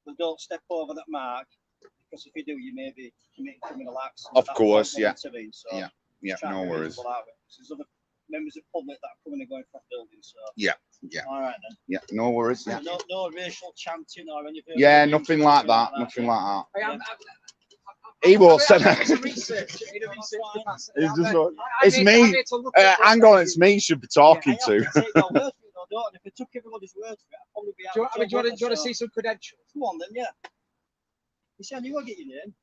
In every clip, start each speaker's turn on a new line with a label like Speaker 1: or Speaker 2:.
Speaker 1: but don't step over that mark, because if you do, you may be committing criminal acts.
Speaker 2: Of course, yeah.
Speaker 1: So
Speaker 2: Yeah, no worries.
Speaker 1: There's other members of the public that are coming and going from buildings. So
Speaker 2: yeah.
Speaker 1: All right then.
Speaker 2: Yeah, no worries. Yeah.
Speaker 1: No racial chanting or anything.
Speaker 2: Yeah, nothing like that. Nothing like that. He won't say that. It's me. Hang on, it's me you should be talking to.
Speaker 1: If I took everybody's word for it, I'd probably be out.
Speaker 3: Do you want to see some credentials?
Speaker 1: Come on then, yeah. You see, I knew I'd get your name.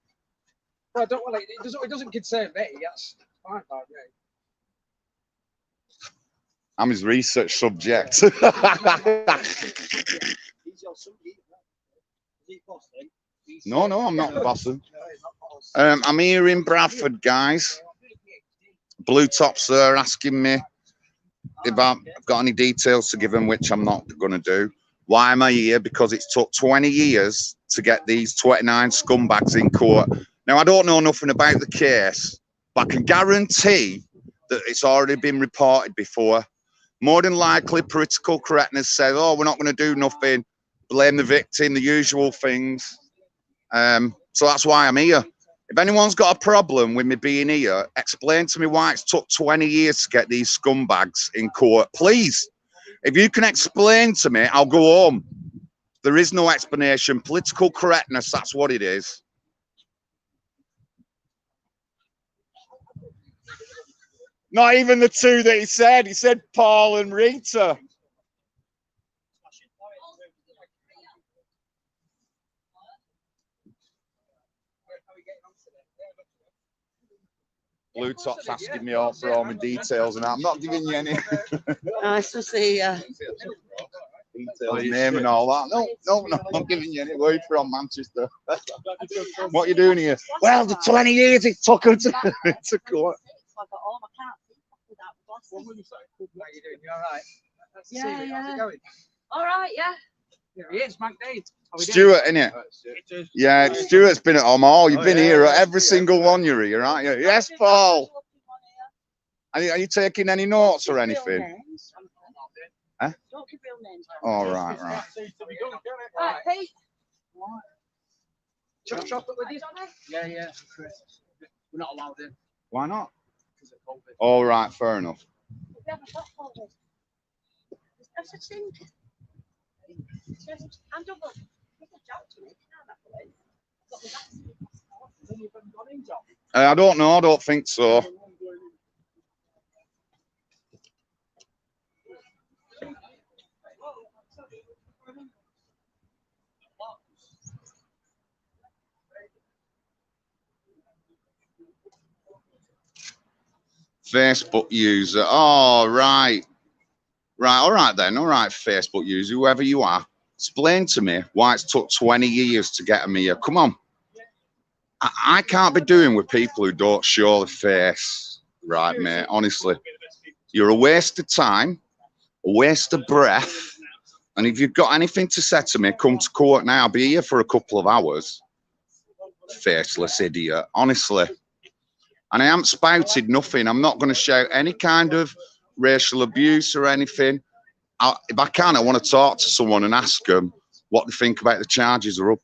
Speaker 3: Well, don't worry, it doesn't concern me. That's fine by me.
Speaker 2: I'm his research subject. No, I'm not the boss. I'm here in Bradford, guys. Blue Tops are asking me if I've got any details to give them, which I'm not going to do. Why am I here? Because it's took 20 years to get these 29 scumbags in court. Now, I don't know nothing about the case, but I can guarantee that it's already been reported before. More than likely, political correctness says, oh, we're not going to do nothing, blame the victim, the usual things. So that's why I'm here. If anyone's got a problem with me being here, explain to me why it's took 20 years to get these scumbags in court. Please, if you can explain to me, I'll go home. There is no explanation. Political correctness, that's what it is. Not even the two that he said. He said Paul and Rita. Blue Top's asking me all for all my details, and I'm not giving you any.
Speaker 4: Nice to see you.
Speaker 2: Details, name and all that. No, I'm not giving you any. Where from Manchester? What are you doing here? Well, the 20 years it took them to court.
Speaker 3: How are you doing? You all right?
Speaker 4: Yeah.
Speaker 3: How's it going?
Speaker 4: All right, yeah.
Speaker 3: Here he is, McDade.
Speaker 2: Stuart, innit? Yeah, Stuart's been at Omar. You've been here at every single one you're here, aren't you? Yes, Paul. Are you taking any notes or anything? Huh?
Speaker 4: Don't give real names.
Speaker 2: All right.
Speaker 4: Right, Pete.
Speaker 3: Chocolate with you? Yeah. We're not allowed in.
Speaker 2: Why not? All right, fair enough. I don't know. I don't think so. Facebook user. Oh, right. All right then. All right, Facebook user, whoever you are, explain to me why it's took 20 years to get them here. Come on. I can't be doing with people who don't show the face. Right, mate. Honestly, you're a waste of time, a waste of breath. And if you've got anything to say to me, come to court now. I'll be here for a couple of hours. Faceless idiot. Honestly. And I haven't spouted nothing. I'm not going to shout any kind of racial abuse or anything. If I can, I want to talk to someone and ask them what they think about the charges they're up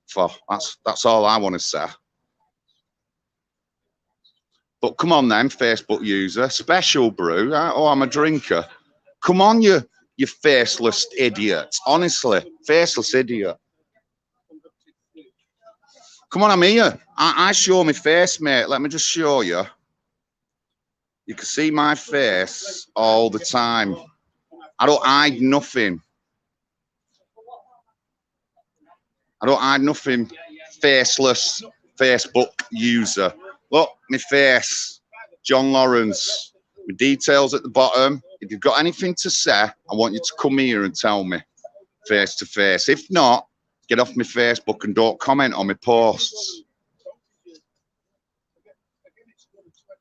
Speaker 2: for. That's all I want to say. But come on then, Facebook user. Special brew. Oh, I'm a drinker. Come on, you faceless idiot. Honestly, faceless idiot. Come on, I'm here. I show my face, mate. Let me just show you. You can see my face all the time. I don't hide nothing. I don't hide nothing. Faceless Facebook user. Look, my face. John Lawrence. My details at the bottom. If you've got anything to say, I want you to come here and tell me face to face. If not, get off my Facebook and don't comment on my posts.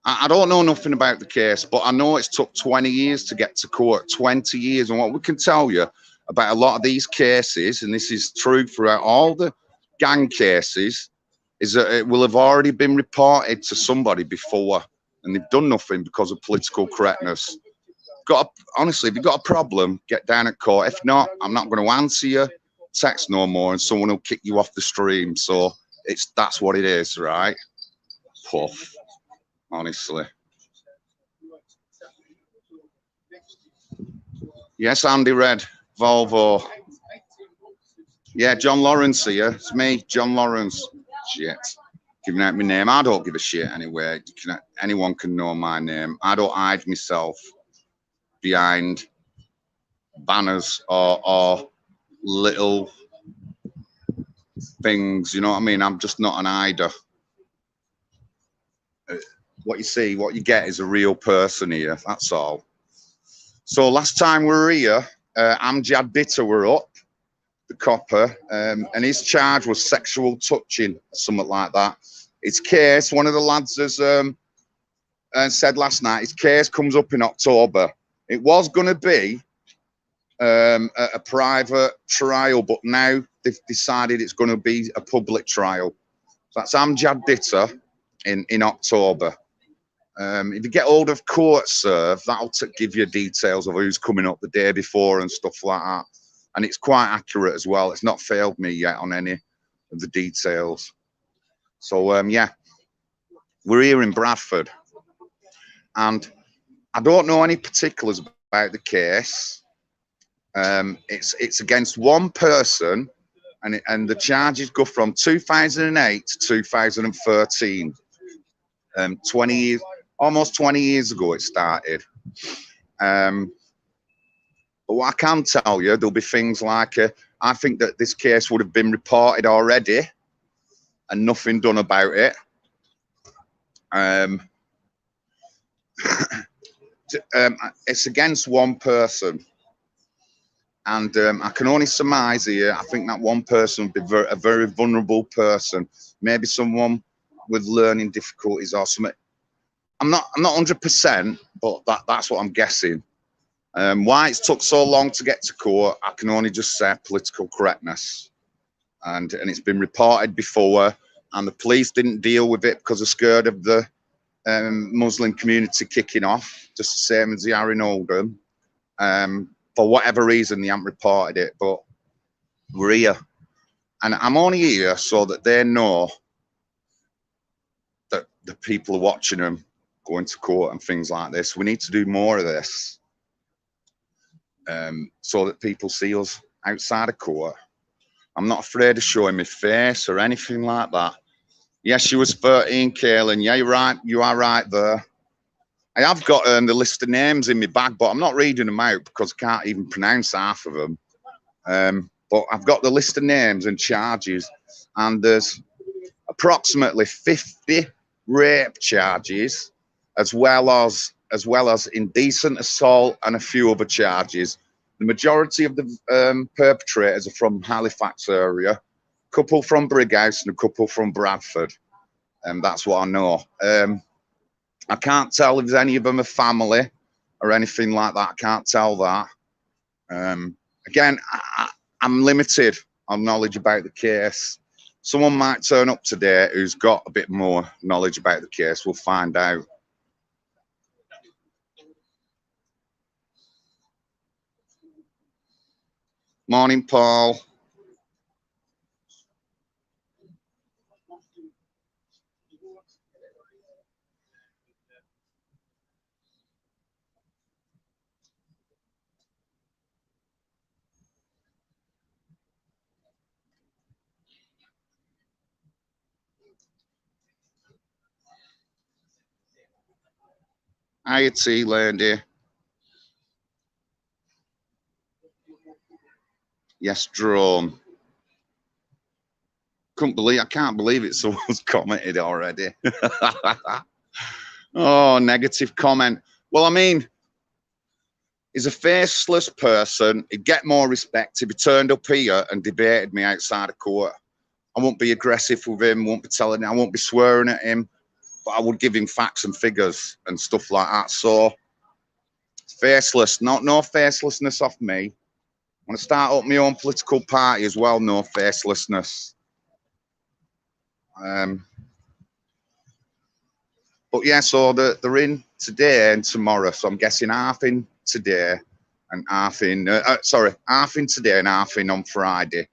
Speaker 2: I don't know nothing about the case, but I know it's took 20 years to get to court, 20 years. And what we can tell you about a lot of these cases, and this is true throughout all the gang cases, is that it will have already been reported to somebody before, and they've done nothing because of political correctness. Honestly, if you've got a problem, get down at court. If not, I'm not going to answer you. text no more, and someone will kick you off the stream. So that's what it is, right? Puff, honestly. Yes, Andy Red, Volvo. Yeah, John Lawrence here. It's me, John Lawrence. Shit. Giving out my name. I don't give a shit anyway. Anyone can know my name. I don't hide myself behind banners or little things. You know what I mean? I'm just not an hider. What you see, what you get is a real person here. That's all. So last time we were here, Amjad Bitter were up, the copper, and his charge was sexual touching, something like that. His case, one of the lads has said last night, his case comes up in October. It was going to be a private trial, but now they've decided it's going to be a public trial. So that's Amjad Bitter in October. If you get hold of court serve, that'll give you details of who's coming up the day before and stuff like that. And it's quite accurate as well. It's not failed me yet on any of the details. So yeah, we're here in Bradford, and I don't know any particulars about the case. It's against one person, and the charges go from 2008 to 2013. 20 years. Almost 20 years ago it started. But what I can tell you, there'll be things like, I think that this case would have been reported already and nothing done about it. It's against one person. And I can only surmise here, I think that one person would be a very vulnerable person. Maybe someone with learning difficulties or something. I'm not 100%, but that's what I'm guessing. Why it's took so long to get to court, I can only just say political correctness. And it's been reported before, and the police didn't deal with it because they're scared of the Muslim community kicking off, just the same as they are in Oldham. For whatever reason, they haven't reported it, but we're here. And I'm only here so that they know that the people are watching them going to court and things like this. We need to do more of this, so that people see us outside of court. I'm not afraid of showing my face or anything like that. Yes, she was 13, Kaylin. Yeah, you're right. You are right there. I have got the list of names in my bag, but I'm not reading them out because I can't even pronounce half of them. But I've got the list of names and charges, and there's approximately 50 rape charges, as well as indecent assault and a few other charges. The majority of the perpetrators are from Halifax area, a couple from Brighouse and a couple from Bradford, and that's what I know. I can't tell if any of them are family or anything like that. I can't tell that. Again, I'm limited on knowledge about the case. Someone might turn up today who's got a bit more knowledge about the case. We'll find out. Morning, Paul. Hiya, T lady. Yes, drone. I can't believe it. Someone's commented already. Oh, negative comment. Well, I mean, he's a faceless person. He'd get more respect if he turned up here and debated me outside of court. I won't be aggressive with him, won't be telling him, I won't be swearing at him, but I would give him facts and figures and stuff like that. So, faceless, no facelessness off me. I want to start up my own political party as well, no facelessness. But yeah, so they're in today and tomorrow. So I'm guessing half in today and half in, half in today and half in on Friday.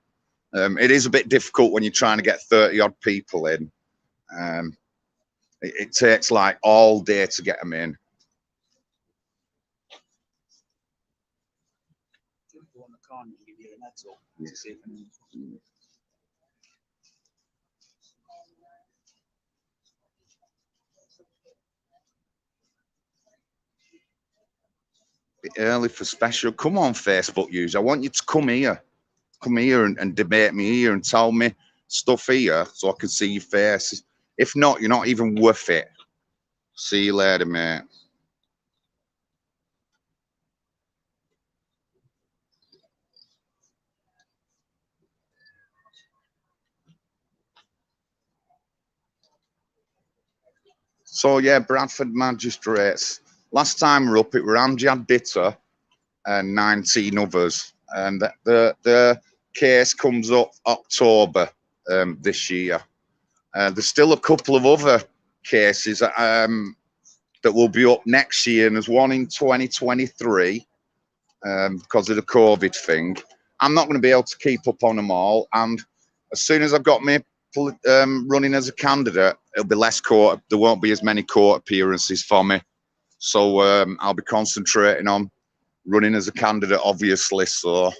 Speaker 2: It is a bit difficult when you're trying to get 30 odd people in. It takes like all day to get them in. Bit early for special. Come on, Facebook users. I want you to come here. Come here and debate me here and tell me stuff here so I can see your faces. If not, you're not even worth it. See you later, mate. So yeah, Bradford Magistrates. Last time we were up, it were Amjad Ditter and 19 others, and the case comes up October this year. There's still a couple of other cases that will be up next year, and there's one in 2023 because of the COVID thing. I'm not going to be able to keep up on them all, and as soon as I've got me running as a candidate, it'll be less court. There won't be as many court appearances for me, so I'll be concentrating on running as a candidate, obviously. So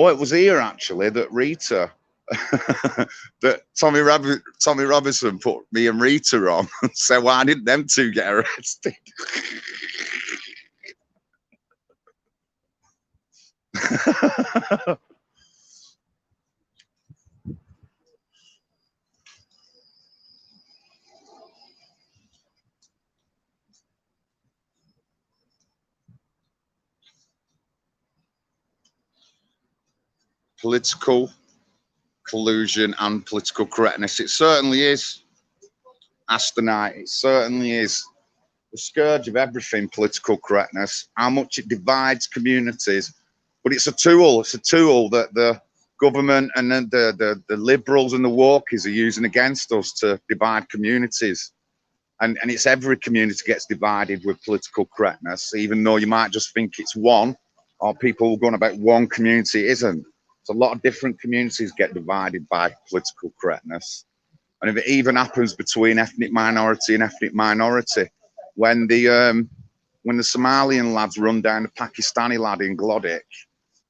Speaker 2: it was here actually that Rita, that Tommy Robinson put me and Rita on and said, why didn't them two get arrested? Political collusion and political correctness. It certainly is, Astonite. It certainly is the scourge of everything, political correctness, how much it divides communities. But it's a tool. It's a tool that the government and the liberals and the walkies are using against us to divide communities. And it's every community gets divided with political correctness, even though you might just think it's one, or people going about one community. It isn't. It's a lot of different communities get divided by political correctness. And if it even happens between ethnic minority and ethnic minority, when the Somalian lads run down the Pakistani lad in Glodick,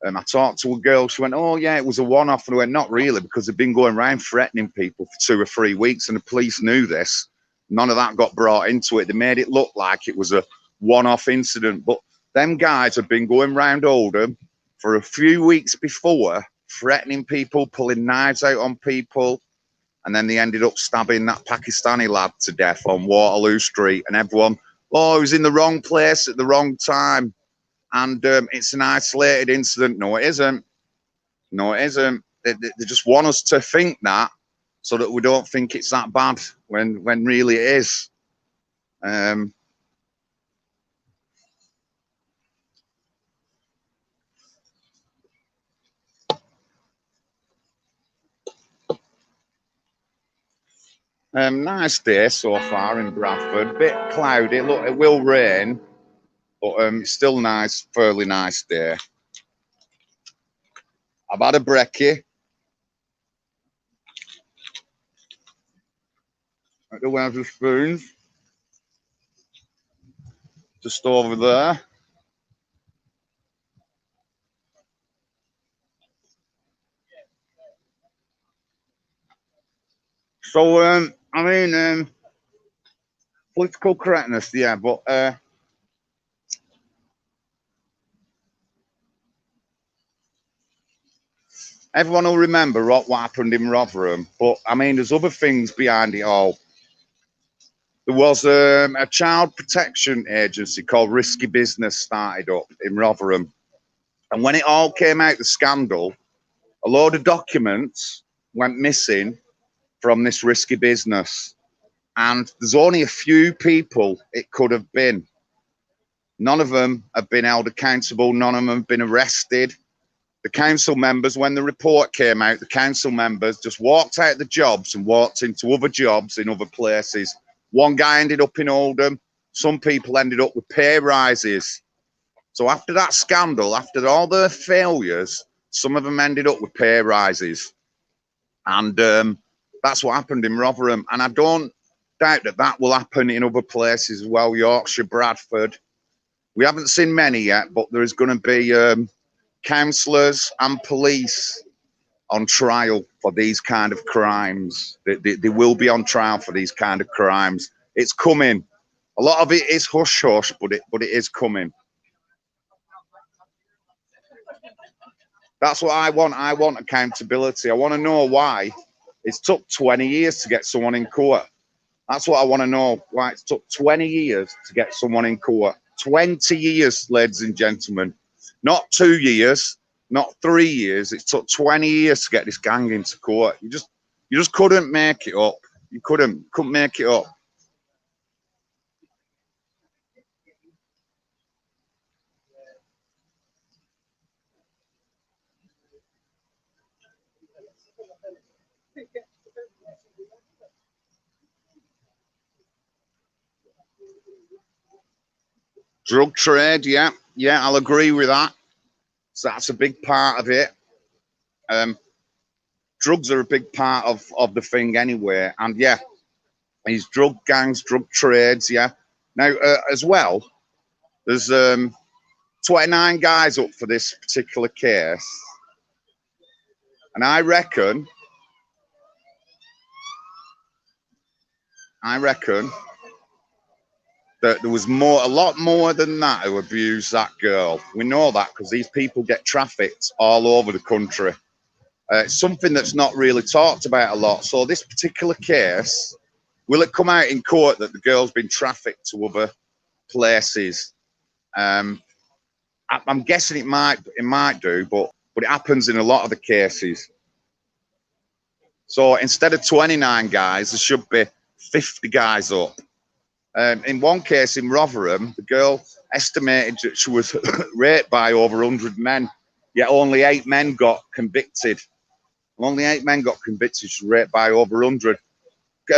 Speaker 2: and I talked to a girl, she went, oh yeah, it was a one-off. And I went, not really, because they've been going around threatening people for 2 or 3 weeks, and the police knew this. None of that got brought into it. They made it look like it was a one-off incident, but them guys have been going round Oldham for a few weeks before, threatening people, pulling knives out on people, and then they ended up stabbing that Pakistani lad to death on Waterloo Street, and everyone, oh, he was in the wrong place at the wrong time, and it's an isolated incident. No, it isn't. No, it isn't. They just want us to think that, so that we don't think it's that bad when really it is. Nice day so far in Bradford. Bit cloudy. Look, it will rain, but it's still nice, fairly nice day. I've had a brekkie at the Wetherspoons, just over there. So, I mean, political correctness, yeah, but everyone will remember what happened in Rotherham. But, I mean, there's other things behind it all. There was a child protection agency called Risky Business started up in Rotherham. And when it all came out, the scandal, a load of documents went missing from this Risky Business. And there's only a few people it could have been. None of them have been held accountable. None of them have been arrested. The council members, when the report came out, the council members just walked out the jobs and walked into other jobs in other places. One guy ended up in Oldham. Some people ended up with pay rises. So after that scandal, after all the failures, some of them ended up with pay rises. And that's what happened in Rotherham. And I don't doubt that that will happen in other places as well, Yorkshire, Bradford. We haven't seen many yet, but there is going to be councillors and police on trial for these kind of crimes. They will be on trial for these kind of crimes. It's coming. A lot of it is hush hush, but it is coming. That's what I want. I want accountability. I want to know why it's took 20 years to get someone in court. That's what I want to know. Why it's took 20 years to get someone in court. 20 years, ladies and gentlemen. Not 2 years, not 3 years. It took 20 years to get this gang into court. You just couldn't make it up. You couldn't make it up. Drug trade, yeah, I'll agree with that. So that's a big part of it. Drugs are a big part of the thing anyway. And yeah, these drug gangs, drug trades, yeah. Now, as well, there's 29 guys up for this particular case. And I reckon that there was a lot more than that who abused that girl. We know that because these people get trafficked all over the country. It's something that's not really talked about a lot. So this particular case, will it come out in court that the girl's been trafficked to other places? I'm guessing it might do, but it happens in a lot of the cases. So instead of 29 guys, there should be 50 guys up. In one case in Rotherham, the girl estimated that she was raped by over 100 men, yet only 8 men got convicted. Only 8 men got convicted. She was raped by over 100.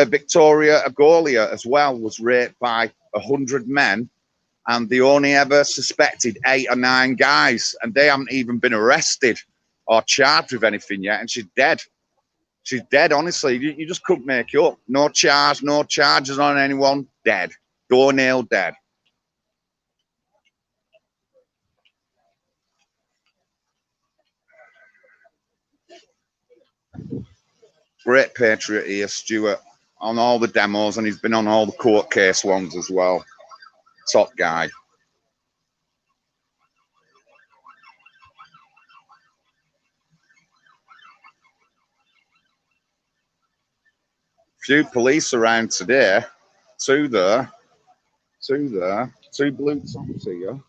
Speaker 2: Victoria Agolia as well was raped by 100 men, and they only ever suspected 8 or 9 guys, and they haven't even been arrested or charged with anything yet, and she's dead. She's dead, honestly. You just couldn't make it up. No charges on anyone. Dead. Doornail dead. Great patriot here, Stuart, on all the demos, and he's been on all the court case ones as well. Top guy. Few police around today. 2 there. 2 there. 2 blue tops here.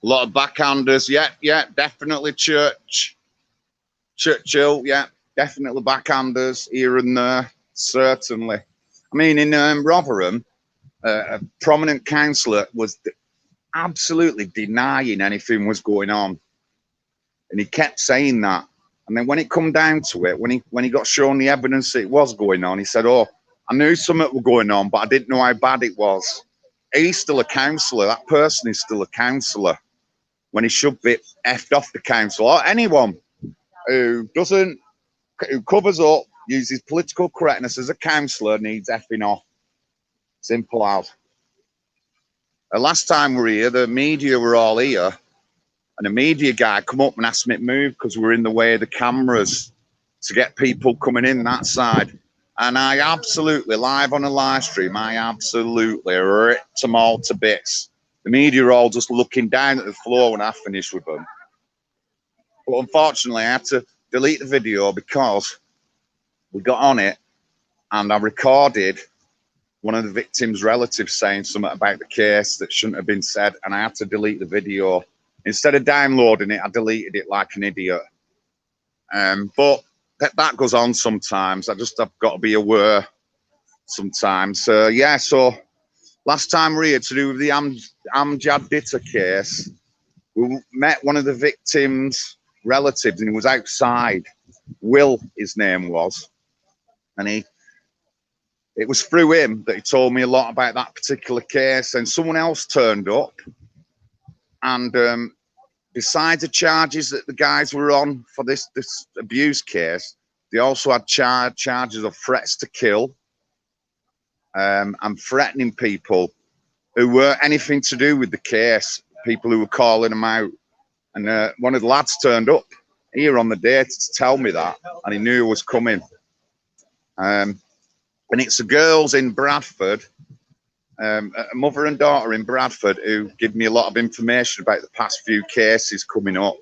Speaker 2: A lot of backhanders, yeah, definitely Churchill, yeah, definitely backhanders here and there, certainly. I mean, in Rotherham, a prominent councillor was absolutely denying anything was going on, and he kept saying that. And then when it come down to it, when he got shown the evidence that it was going on, he said, "Oh, I knew something was going on, but I didn't know how bad it was." He's still a councillor. That person is still a councillor, when he should be effed off the council. Or anyone who covers up, uses political correctness as a councillor, needs effing off. Simple as. Last time we were here, the media were all here, and the media guy come up and asked me to move because we were in the way of the cameras to get people coming in that side. And I absolutely, live on a live stream, I absolutely ripped them all to bits. The media are all just looking down at the floor when I finished with them. But unfortunately, I had to delete the video because we got on it and I recorded one of the victim's relatives saying something about the case that shouldn't have been said, and I had to delete the video. Instead of downloading it, I deleted it like an idiot. But that goes on sometimes. I've got to be aware sometimes. Yeah, so last time we were here to do with the Amjad Ditta case, we met one of the victim's relatives, and he was outside. Will, his name was, and it was through him that he told me a lot about that particular case. And someone else turned up, and besides the charges that the guys were on for this abuse case, they also had charges of threats to kill, and threatening people who weren't anything to do with the case, people who were calling them out. And one of the lads turned up here on the day to tell me that, and he knew I was coming. And it's the girls in Bradford, a mother and daughter in Bradford, who give me a lot of information about the past few cases coming up.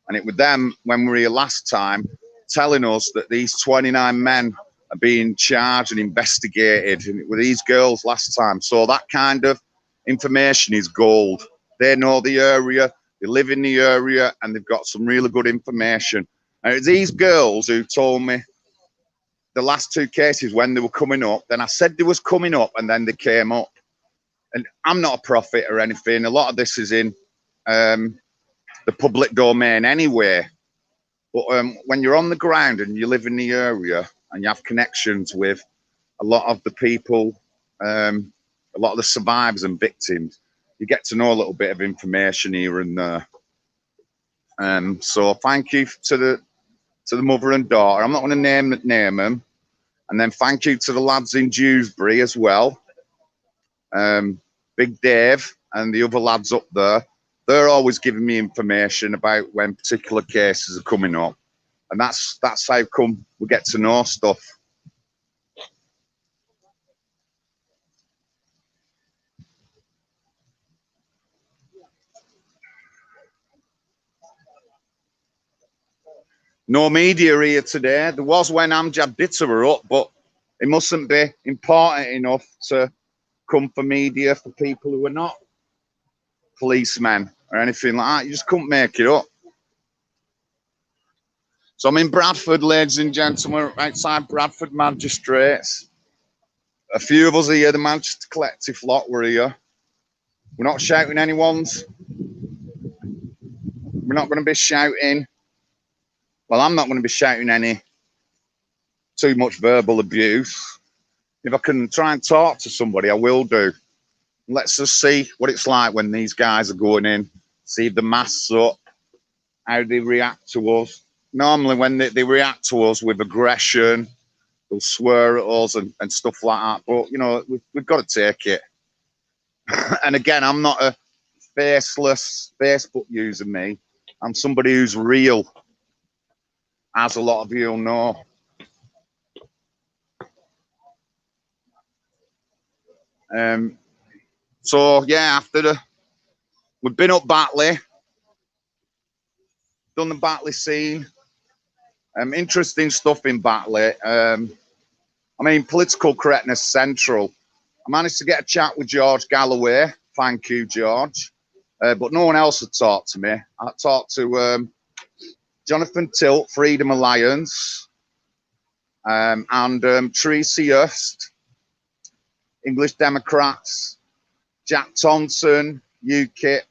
Speaker 2: And it was them, when we were here last time, telling us that these 29 men are being charged and investigated. And it were these girls last time. So that kind of information is gold. They know the area, they live in the area, and they've got some really good information. And it's these girls who told me the last two cases when they were coming up. Then I said they was coming up, and then they came up. And I'm not a prophet or anything. A lot of this is in the public domain anyway. But when you're on the ground and you live in the area and you have connections with a lot of the people, a lot of the survivors and victims, you get to know a little bit of information here and there. So thank you to the mother and daughter. I'm not going to name them. And then thank you to the lads in Dewsbury as well. Big Dave and the other lads up there. They're always giving me information about when particular cases are coming up. And that's how come we get to know stuff. No media here today. There was when Amjad Ditta were up, but it mustn't be important enough to come for media for people who are not policemen or anything like that. You just couldn't make it up. So I'm in Bradford, ladies and gentlemen, outside Bradford Magistrates. A few of us here, the Manchester Collective lot, were here. We're not shouting anyone's. We're not going to be shouting. Well, I'm not going to be shouting any too much verbal abuse. If I can try and talk to somebody, I will do. Let's just see what it's like when these guys are going in, see if the masks up, how they react to us. Normally when they react to us with aggression, they'll swear at us and stuff like that. But, you know, we've got to take it. And again, I'm not a faceless Facebook user, me. I'm somebody who's real, as a lot of you know. So yeah, we've been up Batley, done the Batley scene. Interesting stuff in Batley. I mean, political correctness central. I managed to get a chat with George Galloway. Thank you, George. But no one else had talked to me. I talked to Jonathan Tilt, Freedom Alliance, and Tracy Hurst, English Democrats, Jack Thompson, UKIP,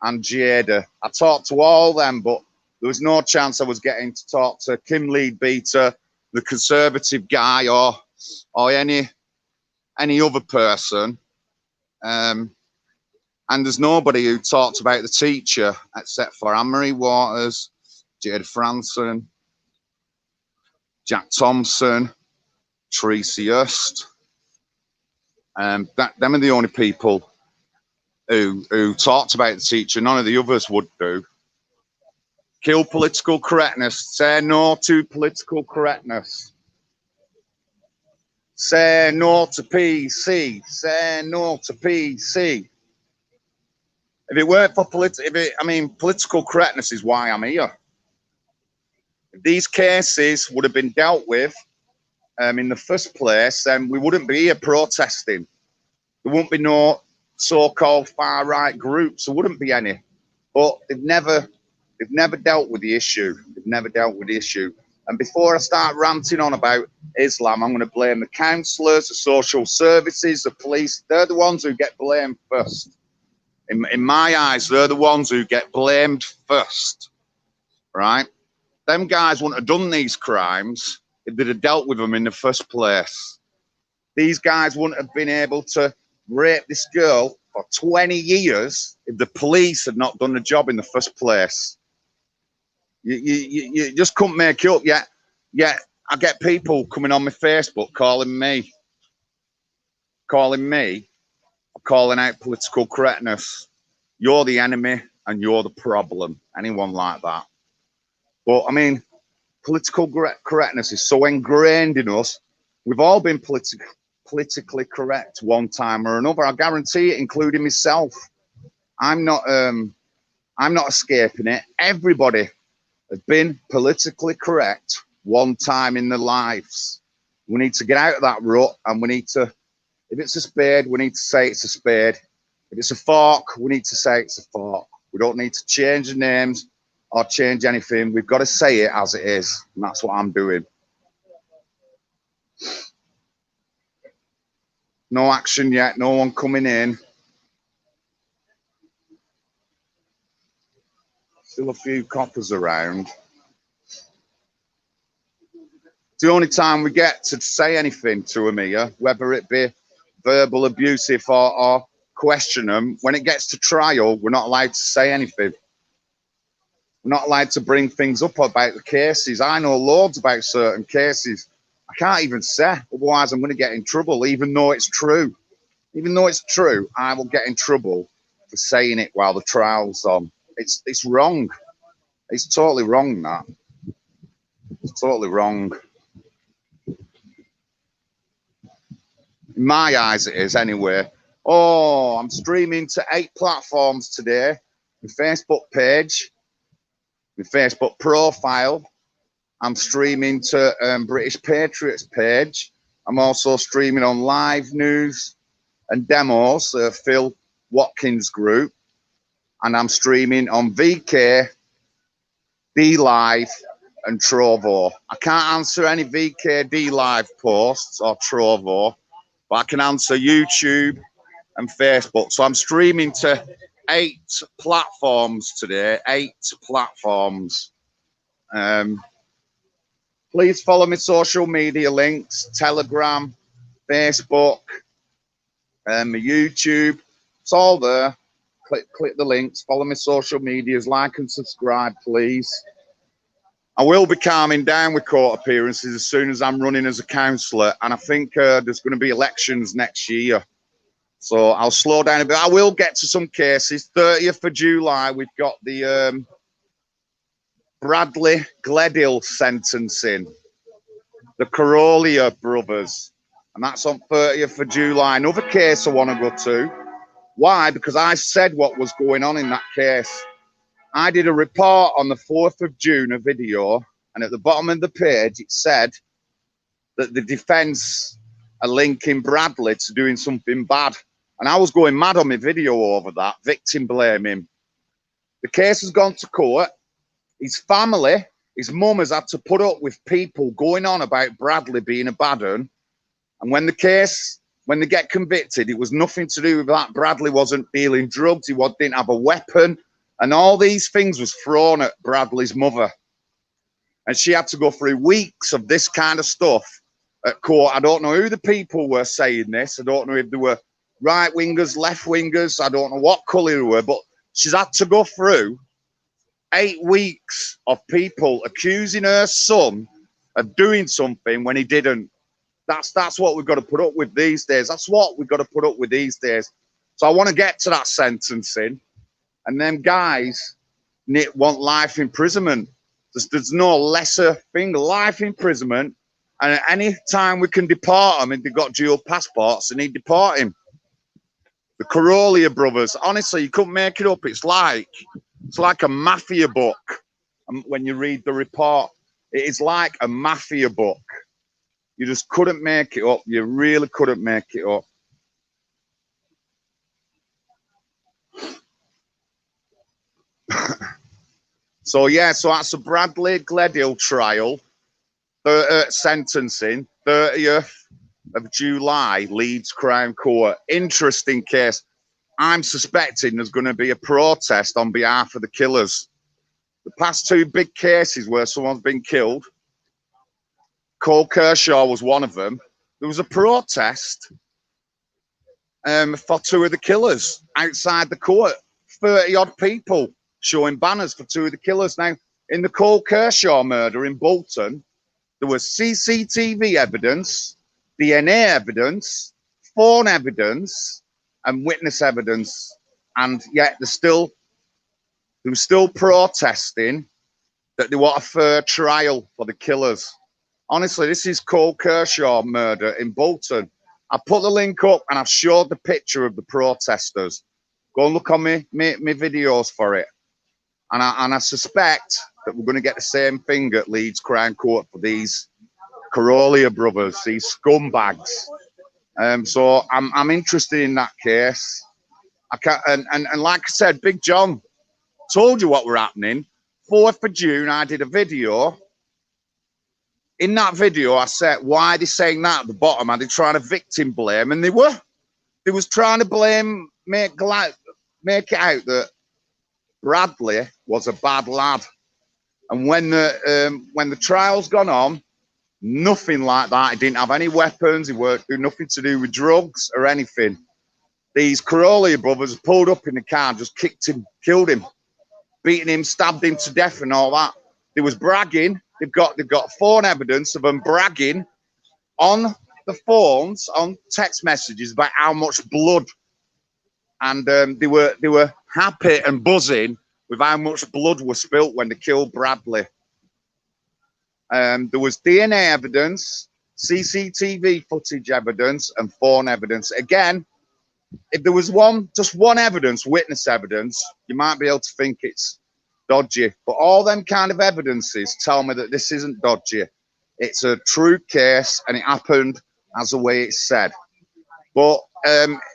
Speaker 2: and Jada. I talked to all them, but there was no chance I was getting to talk to Kim Leadbeater, the Conservative guy, or any other person. And there's nobody who talked about the teacher except for Anne-Marie Waters, Jada Franson, Jack Thompson, Tracy Hurst. Them are the only people who talked about the teacher. None of the others would do. Kill political correctness. Say no to political correctness. Say no to PC. Say no to PC. If it weren't for political correctness is why I'm here. If these cases would have been dealt with in the first place, then we wouldn't be here protesting. There wouldn't be no so-called far-right groups. There wouldn't be any. But they've never dealt with the issue. They've never dealt with the issue. And before I start ranting on about Islam, I'm going to blame the councillors, the social services, the police. They're the ones who get blamed first. In my eyes, they're the ones who get blamed first, right? Them guys wouldn't have done these crimes if they'd have dealt with them in the first place. These guys wouldn't have been able to rape this girl for 20 years if the police had not done the job in the first place. You just couldn't make it up. Yeah, I get people coming on my Facebook calling out political correctness. You're the enemy and you're the problem. Anyone like that. But I mean, political correctness is so ingrained in us. We've all been politically correct one time or another. I guarantee it, including myself. I'm not escaping it. Everybody has been politically correct one time in their lives. We need to get out of that rut, and we need to, if it's a spade, we need to say it's a spade. If it's a fork, we need to say it's a fork. We don't need to change the names or change anything. We've got to say it as it is, and that's what I'm doing. No action yet, no one coming in. Still a few coppers around. It's the only time we get to say anything to them here, whether it be verbal, abusive, or question them. When it gets to trial, we're not allowed to say anything. We're not allowed to bring things up about the cases. I know loads about certain cases. I can't even say, otherwise I'm going to get in trouble, even though it's true. Even though it's true, I will get in trouble for saying it while the trial's on. It's wrong. It's totally wrong, that. It's totally wrong. In my eyes, it is anyway. Oh, I'm streaming to 8 platforms today. My Facebook page, my Facebook profile. I'm streaming to British Patriots page. I'm also streaming on Live News and Demos, Phil Watkins group. And I'm streaming on VK, D Live and Trovo. I can't answer any VK D Live posts or Trovo, but I can answer YouTube and Facebook. So I'm streaming to 8 platforms today, 8 platforms. Please follow my social media links, Telegram, Facebook, my YouTube. It's all there. Click the links, follow my social medias, like and subscribe, please. I will be calming down with court appearances as soon as I'm running as a councillor, and I think there's going to be elections next year. So I'll slow down a bit. I will get to some cases. 30th of July, we've got the Bradley Gledhill sentencing, the Carolia brothers, and that's on 30th of July. Another case I want to go to. Why? Because I said what was going on in that case. I did a report on the 4th of June, a video, and at the bottom of the page it said that the defence are linking Bradley to doing something bad. And I was going mad on my video over that, victim blaming. The case has gone to court. His family, his mum has had to put up with people going on about Bradley being a bad un. And when they get convicted, it was nothing to do with that. Bradley wasn't dealing drugs. He didn't have a weapon. And all these things was thrown at Bradley's mother. And she had to go through weeks of this kind of stuff at court. I don't know who the people were saying this. I don't know if they were right-wingers, left-wingers. I don't know what colour they were. But she's had to go through 8 weeks of people accusing her son of doing something when he didn't. That's what we've got to put up with these days. That's what we've got to put up with these days. So I want to get to that sentencing, and them guys want life imprisonment. There's no lesser thing, life imprisonment. And any time we can depart them, if they've got dual passports, they need to depart him. The Carollia brothers, honestly, you couldn't make it up. It's like a mafia book. When you read the report, it is like a mafia book. You just couldn't make it up. You really couldn't make it up. So yeah, so that's a Bradley Gledhill trial. Sentencing, 30th of July, Leeds Crown Court. Interesting case. I'm suspecting there's going to be a protest on behalf of the killers. The past two big cases where someone's been killed, Cole Kershaw was one of them. There was a protest for two of the killers outside the court. 30-odd people showing banners for two of the killers. Now, in the Cole Kershaw murder in Bolton, there was CCTV evidence, DNA evidence, phone evidence, and witness evidence. And yet they were still protesting that they want a fair trial for the killers. Honestly, this is Cole Kershaw murder in Bolton. I put the link up and I've showed the picture of the protesters. Go and look on my videos for it. And I suspect that we're going to get the same thing at Leeds Crown Court for these Carollia brothers, these scumbags. So I'm interested in that case. And like I said, Big John told you what were happening. 4th of June, I did a video. In that video, I said, why are they saying that at the bottom? Are they trying to victim blame? And they were. They was trying to blame, make it out that Bradley was a bad lad. And when the trial's gone on, nothing like that. He didn't have any weapons. He worked nothing to do with drugs or anything. These Carollia brothers pulled up in the car, just kicked him, killed him, beating him, stabbed him to death, and all that. They was bragging. They've got phone evidence of them bragging on the phones, on text messages about how much blood, and they were happy and buzzing with how much blood was spilt when they killed Bradley. There was DNA evidence, CCTV footage evidence, and phone evidence. Again, if there was just one evidence, witness evidence, you might be able to think it's dodgy. But all them kind of evidences tell me that this isn't dodgy. It's a true case, and it happened as the way it's said. But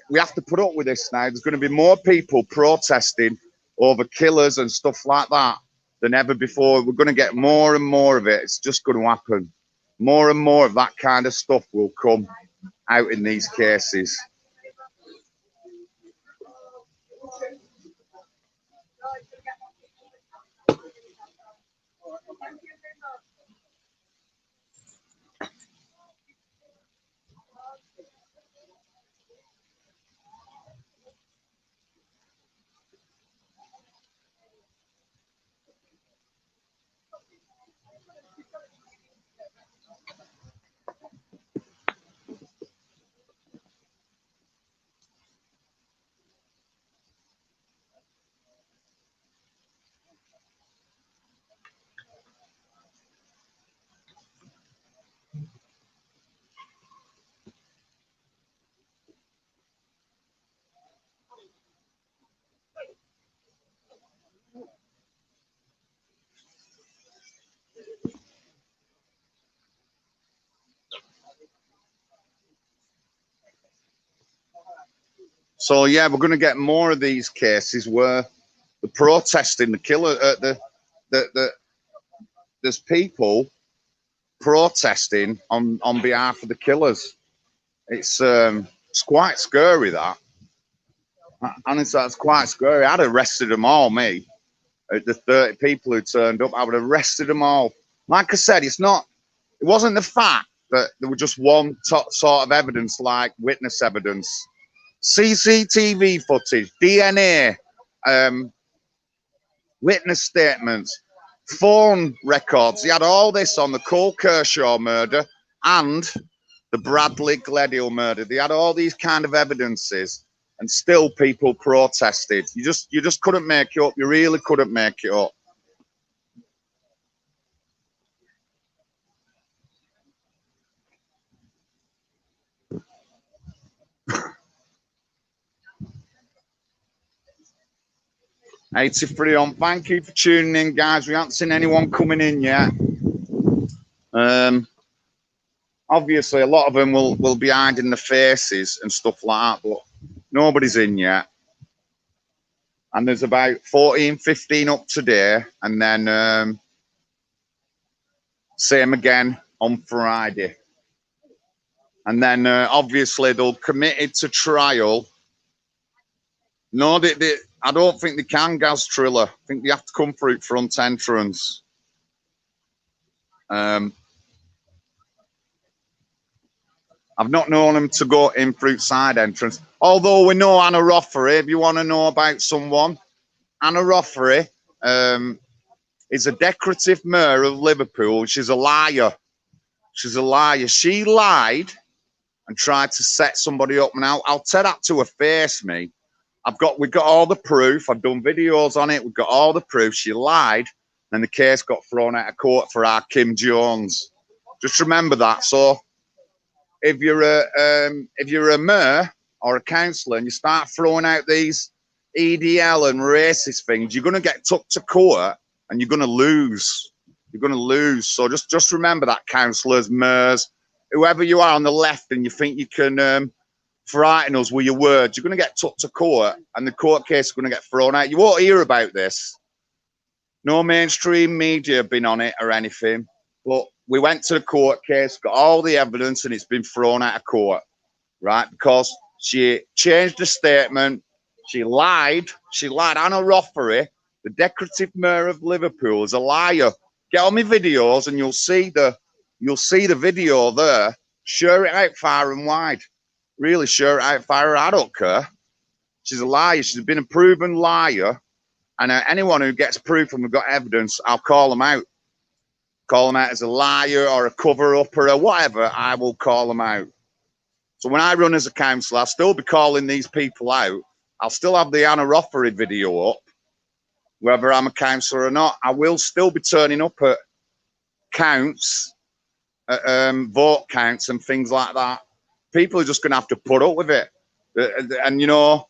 Speaker 2: we have to put up with this now. There's going to be more people protesting over killers and stuff like that than ever before. We're going to get more and more of it. It's just going to happen. More and more of that kind of stuff will come out in these cases. So yeah, we're going to get more of these cases where the protesting, the killer, there's people protesting on behalf of the killers. It's quite scary, that. Honestly, that's quite scary. I'd arrested them all, me. The 30 people who turned up, I would have arrested them all. Like I said, it wasn't the fact that there was just one sort of evidence, like witness evidence. CCTV footage, DNA, witness statements, phone records. He had all this on the Cole Kershaw murder and the Bradley Gledhill murder. They had all these kind of evidences, and still people protested. You just couldn't make it up. You really couldn't make it up. '83 on. Thank you for tuning in, guys. We haven't seen anyone coming in yet. Obviously, a lot of them will be hiding the faces and stuff like that, but nobody's in yet. And there's about 14, 15 up today, and then same again on Friday. And then obviously they'll commit it to trial. No, I don't think they can, Gaz Triller. I think they have to come through front entrance. I've not known them to go in through side entrance. Although we know Anna Roffery, if you want to know about someone, Anna Roffery is a decorative mayor of Liverpool. She's a liar. She's a liar. She lied and tried to set somebody up. Now, I'll tell that to her face, me. We've got all the proof. I've done videos on it. We've got all the proof. She lied, and the case got thrown out of court for our Kim Jones. Just remember that. So if you're a mayor or a councillor and you start throwing out these EDL and racist things, you're going to get took to court and you're going to lose. You're going to lose. So just remember that, councillors, mayors, whoever you are on the left, and you think you can frighten us with your words, you're going to get took to court, and the court case is going to get thrown out. You won't hear about this. No mainstream media have been on it or anything, but we went to the court case, got all the evidence, and it's been thrown out of court, right? Because she changed the statement. She lied. She lied. Anna Roffery, the decorative mayor of Liverpool, is a liar. Get on my videos and you'll see the video there. Share it out far and wide. Really share it out far. I don't care. She's a liar. She's been a proven liar. And anyone who gets proof and we've got evidence, I'll call them out. Call them out as a liar or a cover-up or whatever. I will call them out. So when I run as a councillor, I'll still be calling these people out. I'll still have the Anna Roffery video up. Whether I'm a councillor or not, I will still be turning up at counts, vote counts and things like that. People are just going to have to put up with it. And, you know,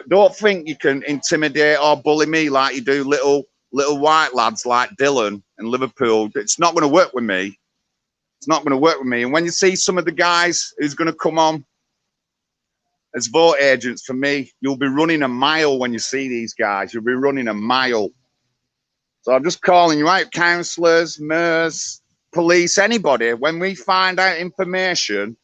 Speaker 2: don't think you can intimidate or bully me like you do little white lads like Dylan in Liverpool. It's not going to work with me. It's not going to work with me. And when you see some of the guys who's going to come on as vote agents for me, you'll be running a mile when you see these guys. You'll be running a mile. So I'm just calling you out, councillors, mayors, police, anybody. When we find out information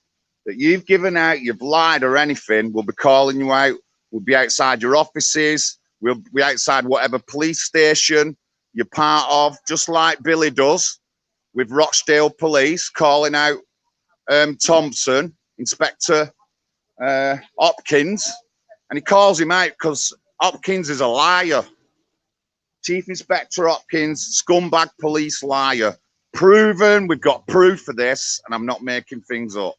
Speaker 2: that you've given out, you've lied or anything, we'll be calling you out. We'll be outside your offices. We'll be outside whatever police station you're part of, just like Billy does with Rochdale Police, calling out Thompson, Inspector Hopkins, and he calls him out because Hopkins is a liar. Chief Inspector Hopkins, scumbag police liar. Proven, we've got proof for this, and I'm not making things up.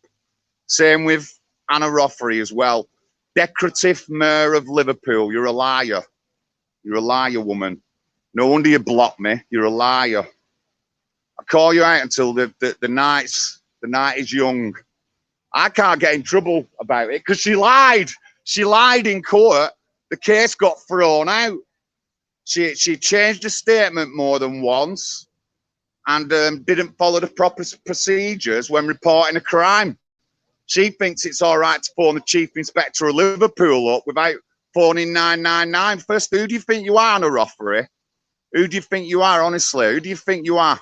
Speaker 2: Same with Anna Roffery as well. Decorative mayor of Liverpool, you're a liar. You're a liar, woman. No wonder you blocked me. You're a liar. I call you out until the night is young. I can't get in trouble about it because she lied. She lied in court. The case got thrown out. She changed the statement more than once and didn't follow the proper procedures when reporting a crime. She thinks it's all right to phone the Chief Inspector of Liverpool up without phoning 999. First, who do you think you are, Anna Roffery? Who do you think you are, honestly? Who do you think you are?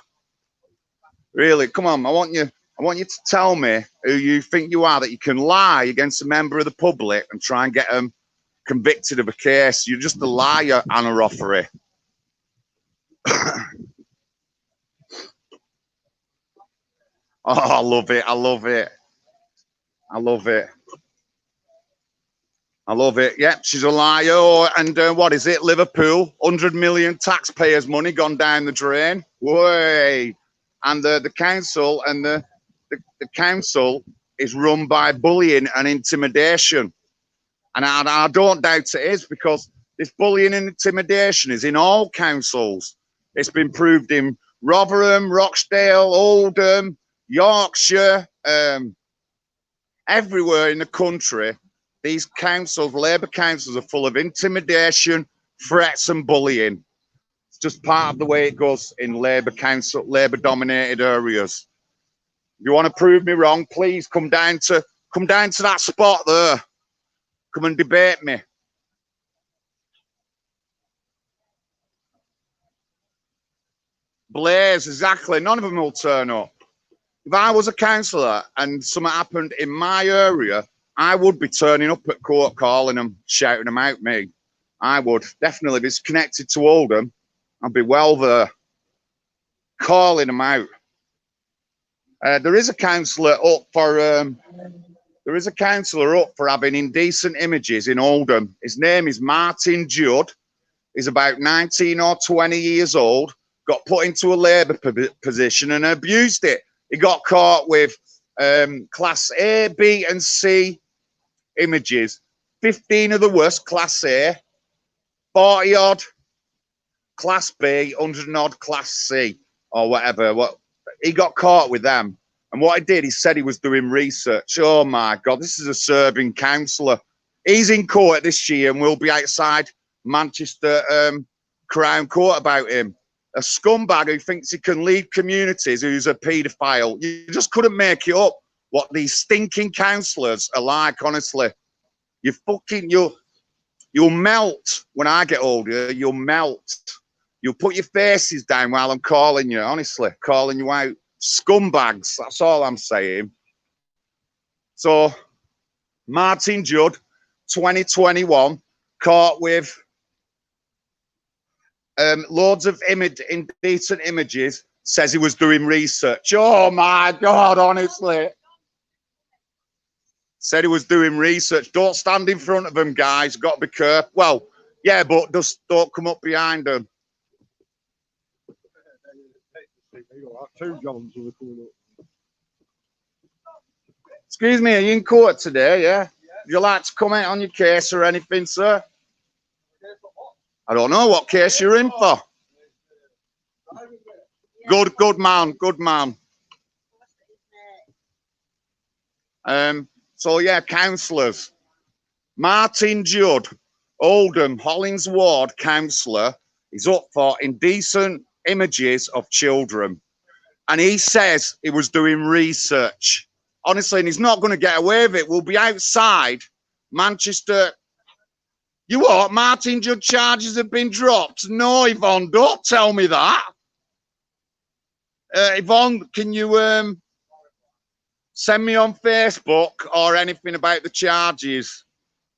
Speaker 2: Really, come on, I want you to tell me who you think you are, that you can lie against a member of the public and try and get them convicted of a case. You're just a liar, Anna Roffery. Oh, I love it. I love it. I love it. I love it. Yeah, she's a liar. Oh, and what is it? Liverpool, 100 million taxpayers' money gone down the drain. Way. And the council and the council is run by bullying and intimidation. And I don't doubt it is, because this bullying and intimidation is in all councils. It's been proved in Rotherham, Rochdale, Oldham, Yorkshire, everywhere in the country. These councils, Labour councils, are full of intimidation, threats and bullying. It's just part of the way it goes in Labour council, Labour dominated areas. If you want to prove me wrong, please come down to that spot there. Come and debate me. Blaze, exactly. None of them will turn up. If I was a councillor and something happened in my area, I would be turning up at court, calling them, shouting them out, me. I would. Definitely. If it's connected to Oldham, I'd be well there, calling them out. There is a councillor up for having indecent images in Oldham. His name is Martin Judd. He's about 19 or 20 years old. Got put into a Labour position and abused it. He got caught with Class A, B and C images. 15 of the worst, Class A. 40 odd, Class B, 100 odd, Class C, or whatever. He got caught with them. And what he did, he said he was doing research. Oh my God, this is a serving councillor. He's in court this year and will be outside Manchester Crown Court about him. A scumbag who thinks he can lead communities, who's a paedophile. You just couldn't make it up what these stinking councillors are like, honestly. You'll melt when I get older. You'll melt. You'll put your faces down while I'm calling you, honestly, calling you out. Scumbags, that's all I'm saying. So, Martin Judd, 2021, caught with loads of indecent images, says he was doing research. Oh my God, honestly. Said he was doing research. Don't stand in front of them, guys. Got to be careful. Well, yeah, but just don't come up behind them. Excuse me, are you in court today, yeah? Would you like to comment on your case or anything, sir? I don't know what case you're in for. Good man, good man. So yeah, councillors. Martin Judd, Oldham, Hollins Ward councillor, is up for indecent images of children. And he says he was doing research. Honestly, and he's not going to get away with it. We'll be outside Manchester. You what? Martin Judd charges have been dropped? No, Yvonne, don't tell me that. Yvonne, can you send me on Facebook or anything about the charges,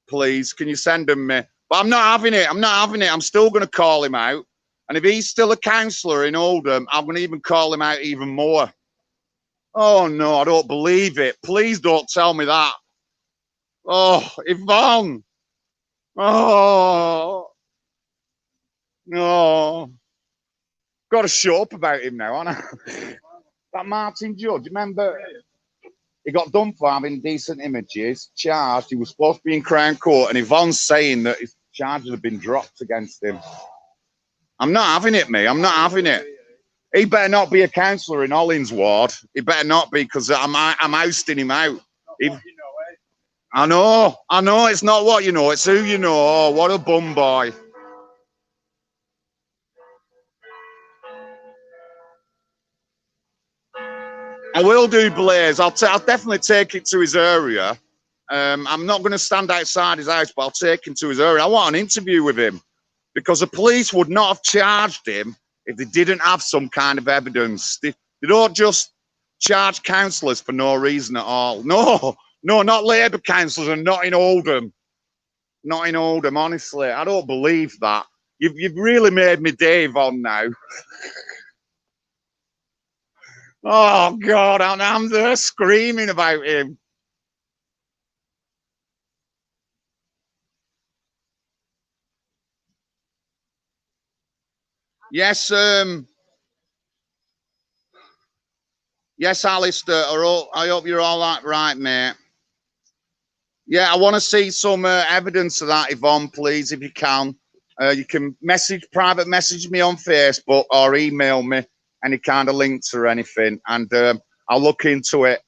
Speaker 2: please? Can you send them me? But I'm not having it. I'm not having it. I'm still going to call him out. And if he's still a councillor in Oldham, I'm going to even call him out even more. Oh, no, I don't believe it. Please don't tell me that. Oh, Yvonne. Oh. No. Got to shut up about him now, haven't I? That Martin Judd, do you remember? He got done for having decent images, charged. He was supposed to be in Crown Court, and Yvonne's saying that his charges have been dropped against him. I'm not having it, me. I'm not having it. He better not be a councillor in Hollins Ward. He better not be, because I'm ousting him out. I know. It's not what you know, it's who you know. Oh, what a bum boy. I will do, Blaze. I'll definitely take it to his area. I'm not going to stand outside his house, but I'll take him to his area. I want an interview with him, because the police would not have charged him if they didn't have some kind of evidence. They don't just charge councillors for no reason at all. No, not Labour councillors, and not in Oldham. Not in Oldham, honestly. I don't believe that. You've really made me Dave on now. Oh, God, I'm there screaming about him. Yes, Yes, Alistair. I hope you're all right, mate. Yeah, I want to see some evidence of that, Yvonne, please, if you can. You can private message me on Facebook or email me any kind of links or anything, and I'll look into it.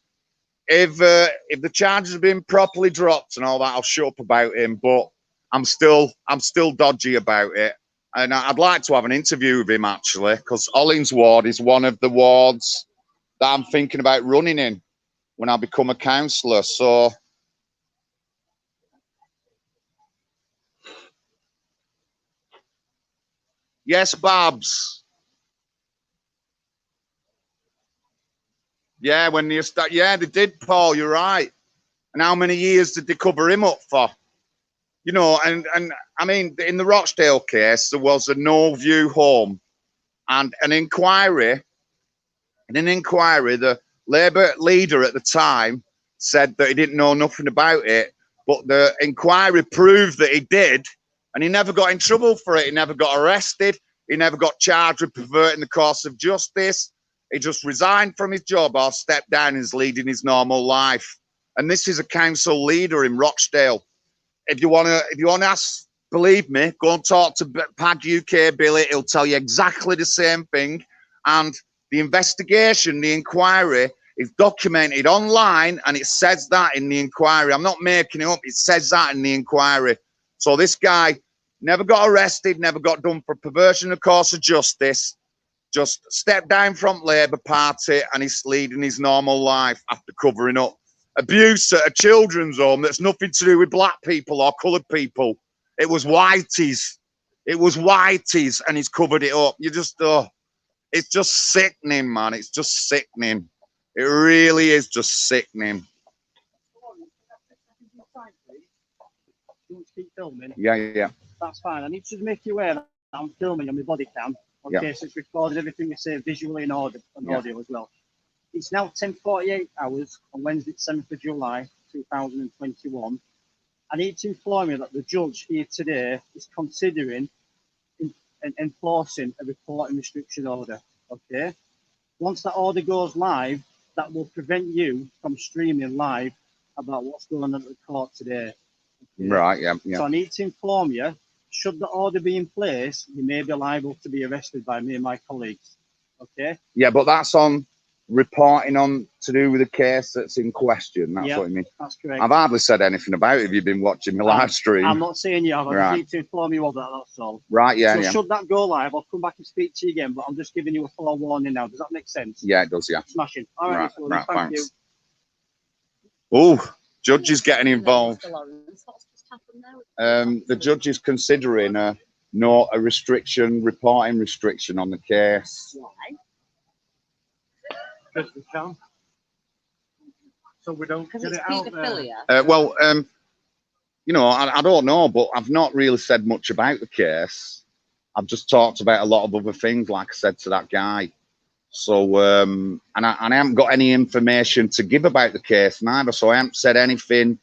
Speaker 2: If the charges have been properly dropped and all that, I'll shut up about him. But I'm still dodgy about it, and I'd like to have an interview with him actually, because Hollins Ward is one of the wards that I'm thinking about running in when I become a councillor. So. Yes, Babs. Yeah, when you start, yeah, they did, Paul. You're right. And how many years did they cover him up for? You know, and I mean, in the Rochdale case, there was a no-view home, and an inquiry. In an inquiry, the Labour leader at the time said that he didn't know nothing about it, but the inquiry proved that he did, and he never got in trouble for it. He never got arrested. He never got charged with perverting the course of justice. He just resigned from his job or stepped down and is leading his normal life. And this is a council leader in Rochdale. If you want to ask, believe me, go and talk to PAG UK Billy. He'll tell you exactly the same thing. And the investigation, the inquiry, is documented online, and it says that in the inquiry. I'm not making it up. It says that in the inquiry. So this guy never got arrested, never got done for perversion of course of justice, just stepped down from Labour Party, and he's leading his normal life after covering up abuse at a children's home that's nothing to do with black people or coloured people. It was whiteys. It was whiteys, and he's covered it up. You just, it's just sickening, man. It's just sickening. It really is just sickening.
Speaker 1: You want to keep filming?
Speaker 2: Yeah.
Speaker 1: That's fine. I need to make you aware that I'm filming on my body cam. Okay, so it's recorded everything we say visually and audio as well. It's now 10:48 hours on Wednesday, 7th of July, 2021. I need to inform you that the judge here today is considering enforcing a reporting restriction order. Okay, once that order goes live, that will prevent you from streaming live about what's going on at the court today. Okay?
Speaker 2: Right, yeah.
Speaker 1: So I need to inform you, should the order be in place, you may be liable to be arrested by me and my colleagues. Okay?
Speaker 2: Yeah, but that's on reporting on to do with the case that's in question. That's what I mean.
Speaker 1: That's correct.
Speaker 2: I've hardly said anything about it if you've been watching my live stream.
Speaker 1: I'm not saying you have. I just need to inform you of that, that's all.
Speaker 2: Right, yeah,
Speaker 1: so should that go live, I'll come back and speak to you again, but I'm just giving you a full warning now. Does that make sense?
Speaker 2: Yeah, it does, yeah.
Speaker 1: Smashing. All right,
Speaker 2: right,
Speaker 1: thank you.
Speaker 2: Oh, judge is getting involved. The judge is considering a reporting restriction on the case.
Speaker 4: Why?
Speaker 5: Because we can. So we don't get it out there.
Speaker 2: You know, I don't know, but I've not really said much about the case. I've just talked about a lot of other things, like I said to that guy. So, and I haven't got any information to give about the case neither. So I haven't said anything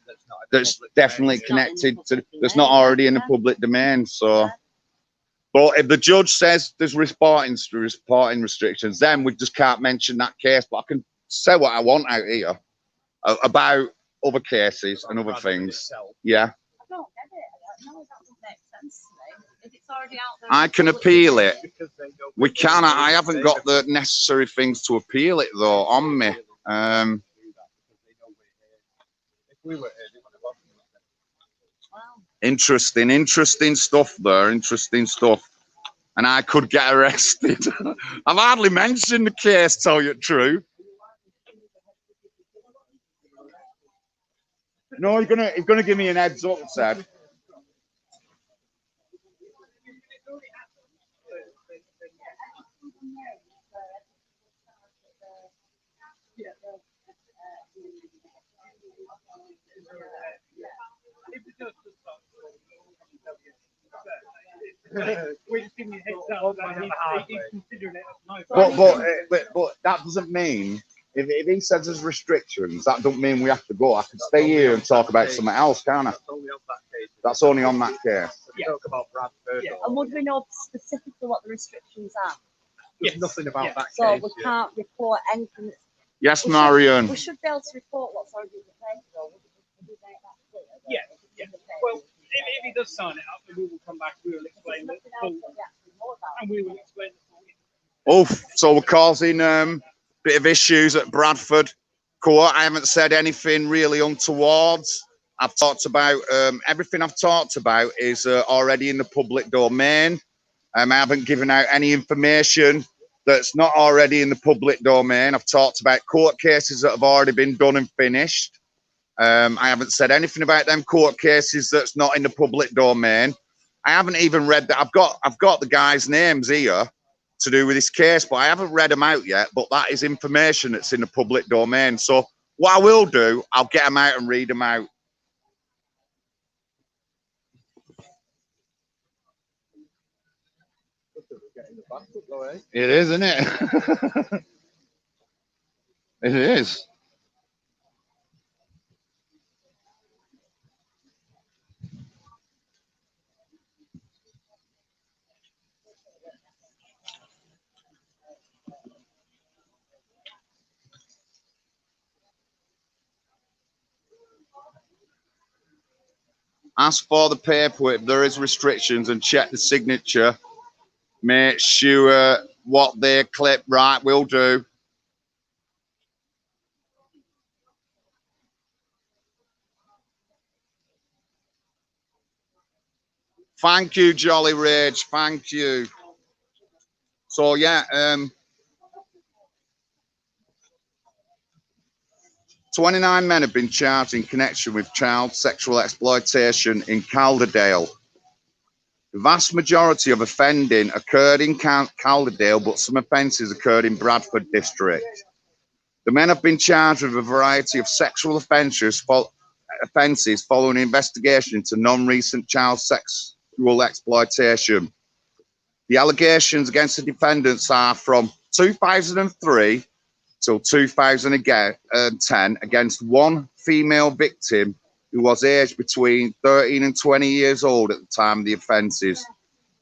Speaker 2: that's definitely connected to, that's not already in the public domain. So, but if the judge says there's reporting restrictions, then we just can't mention that case. But I can say what I want out here about other cases and other things. Yeah.
Speaker 4: I don't get it. No, that doesn't make sense to me. If it's already out there,
Speaker 2: I can appeal it. We can. I haven't got the necessary things to appeal it though on me. Interesting stuff there. Interesting stuff. And I could get arrested. I've hardly mentioned the case, tell you the truth. No, he's gonna give me an heads up, Seb. But that doesn't mean if he says there's restrictions, that don't mean we have to go. I could stay here and talk about something else, can't I? That's only on that case.
Speaker 5: Talk about Bradford.
Speaker 4: And would we know specifically what the restrictions are?
Speaker 5: There's nothing about that
Speaker 4: So
Speaker 5: case.
Speaker 4: we can't report anything.
Speaker 2: Yes, Marion.
Speaker 4: We should be able to report what's already in the paper, though. Would we make that clear?
Speaker 5: Yeah, yeah. Well, if he does sign it up, then we will come back. We will explain the full, and we will explain the full.
Speaker 2: Oh, so we're causing bit of issues at Bradford Court. I haven't said anything really untowards. I've talked about everything I've talked about is already in the public domain. I haven't given out any information that's not already in the public domain. I've talked about court cases that have already been done and finished. I haven't said anything about them court cases that's not in the public domain. I haven't even read that. I've got the guys' names here to do with this case, but I haven't read them out yet. But that is information that's in the public domain. So what I will do, I'll get them out and read them out. It is, isn't it? It is. Ask for the paperwork if there is restrictions and check the signature. Make sure what they clip right will do. Thank you, Jolly Rage. Thank you. So yeah, 29 men have been charged in connection with child sexual exploitation in Calderdale. The vast majority of offending occurred in Calderdale, but some offences occurred in Bradford district. The men have been charged with a variety of sexual offences following investigation into non-recent child sexual exploitation. The allegations against the defendants are from 2003 till 2010 against one female victim who was aged between 13 and 20 years old at the time of the offences.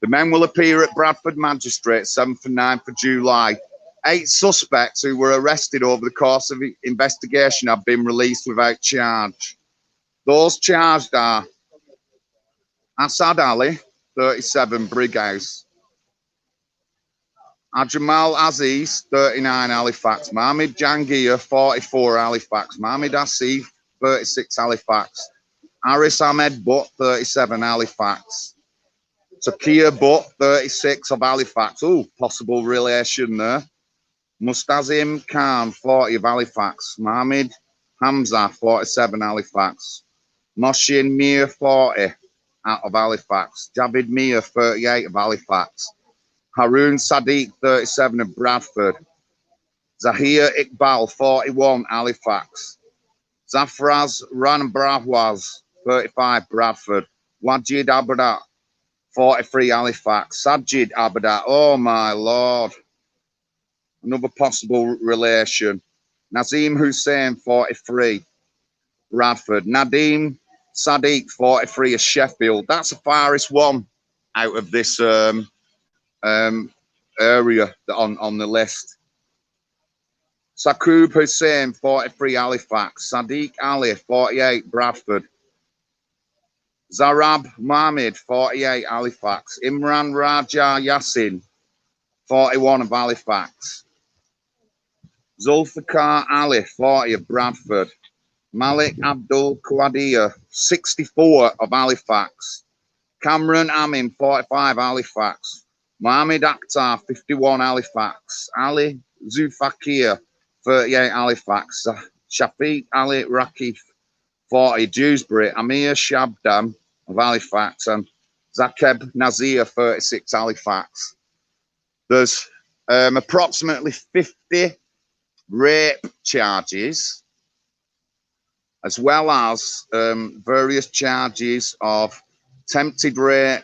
Speaker 2: The men will appear at Bradford Magistrates 7th and 9th of July. 8 suspects who were arrested over the course of the investigation have been released without charge. Those charged are Assad Ali, 37, Brighouse; Ajamal Aziz, 39, Halifax; Mohammed Jangir, 44, Halifax; Mohammed Asif, 36, Halifax; Aris Ahmed Butt, 37, Halifax; Takia Butt, 36, of Halifax. Oh, possible relation there. Mustazim Khan, 40, of Halifax; Mohammed Hamza, 47, Halifax; Moshin Mir, 40, out of Halifax; Javid Mir, 38, of Halifax; Haroon Sadiq, 37, of Bradford; Zahir Iqbal, 41, Halifax; Zafraz Ranbrawaz, 35, Bradford; Wajid Abadat, 43, Halifax; Sajid Abadat, oh my lord, another possible relation; Nazim Hussein, 43, Bradford; Nadim Sadiq, 43, of Sheffield. That's the farthest one out of this area on the list. Sakub Hussein, 43, Halifax; Sadiq Ali, 48, Bradford; Zarab Mohammed, 48, Halifax; Imran Raja Yassin, 41, of Halifax; Zulfikar Ali, 40, of Bradford; Malik Abdul Qadir, 64, of Halifax; Cameron Amin, 45, Halifax; Mohammed Akhtar, 51, Halifax; Ali Zufakir, 38, Halifax; Shafiq Ali Rakif, 40, Dewsbury; Amir Shabdam, of Halifax; and Zakeb Nazir, 36, Halifax. There's approximately 50 rape charges, as well as various charges of attempted rape,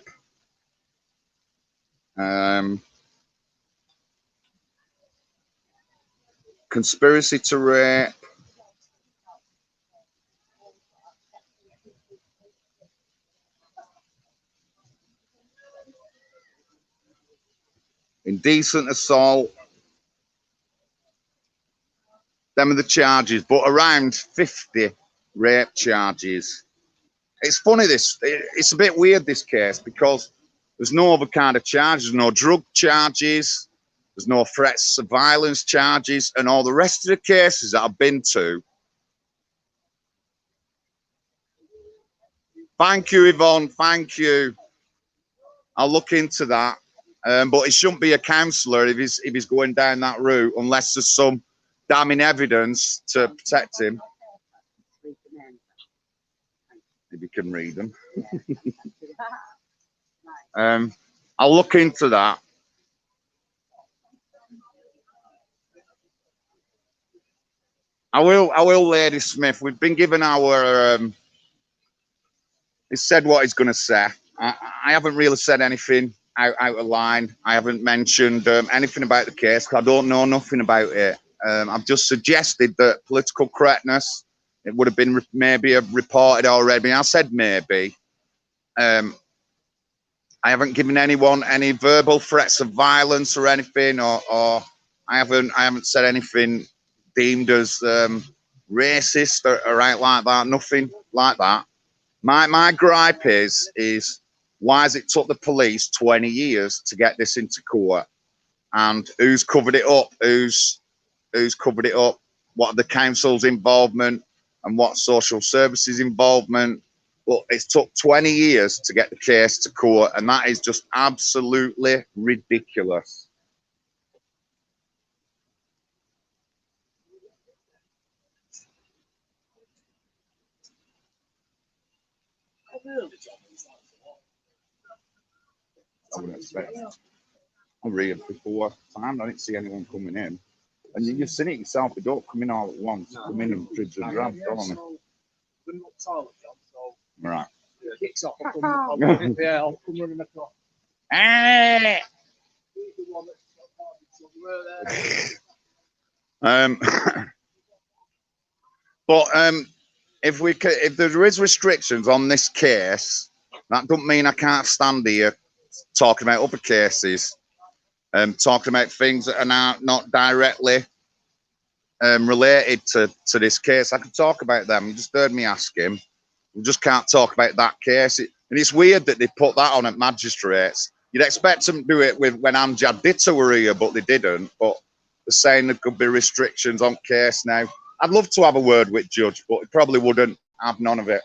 Speaker 2: conspiracy to rape, indecent assault, Them are the charges, but around 50 rape charges. It's funny, it's a bit weird, this case, because there's no other kind of charges, no drug charges, there's no threats of violence charges, and all the rest of the cases that I've been to. Thank you, Yvonne, thank you. I'll look into that. But he shouldn't be a counsellor if he's going down that route, unless there's some damning evidence to protect him. If you can read them. I'll look into that. I will, Lady Smith. We've been given our. He's said what he's going to say. I haven't really said anything out of line. I haven't mentioned anything about the case. I don't know nothing about it. I've just suggested that political correctness. It would have been maybe reported already. I said maybe. I haven't given anyone any verbal threats of violence or anything, or I haven't said anything deemed as racist or right like that. Nothing like that. My gripe is why has it took the police 20 years to get this into court, and who's covered it up? Who's covered it up? What are the council's involvement and what social services involvement? Well, it's took 20 years to get the case to court, and that is just absolutely ridiculous. I wouldn't expect. I read before time. I didn't see anyone coming in, and you've seen it yourself. They don't come in all at once. Come in and fridge and drab, don't they? Right.
Speaker 3: Kicks off. I'll come running across.
Speaker 2: But if there is restrictions on this case, that don't mean I can't stand here talking about other cases, talking about things that are not directly related to this case. I could talk about them. You just heard me ask him. We just can't talk about that case. And it's weird that they put that on at magistrates. You'd expect them to do it with when Amjad Ditta were here, but they didn't. But they're saying there could be restrictions on case now. I'd love to have a word with Judge, but he probably wouldn't have none of it.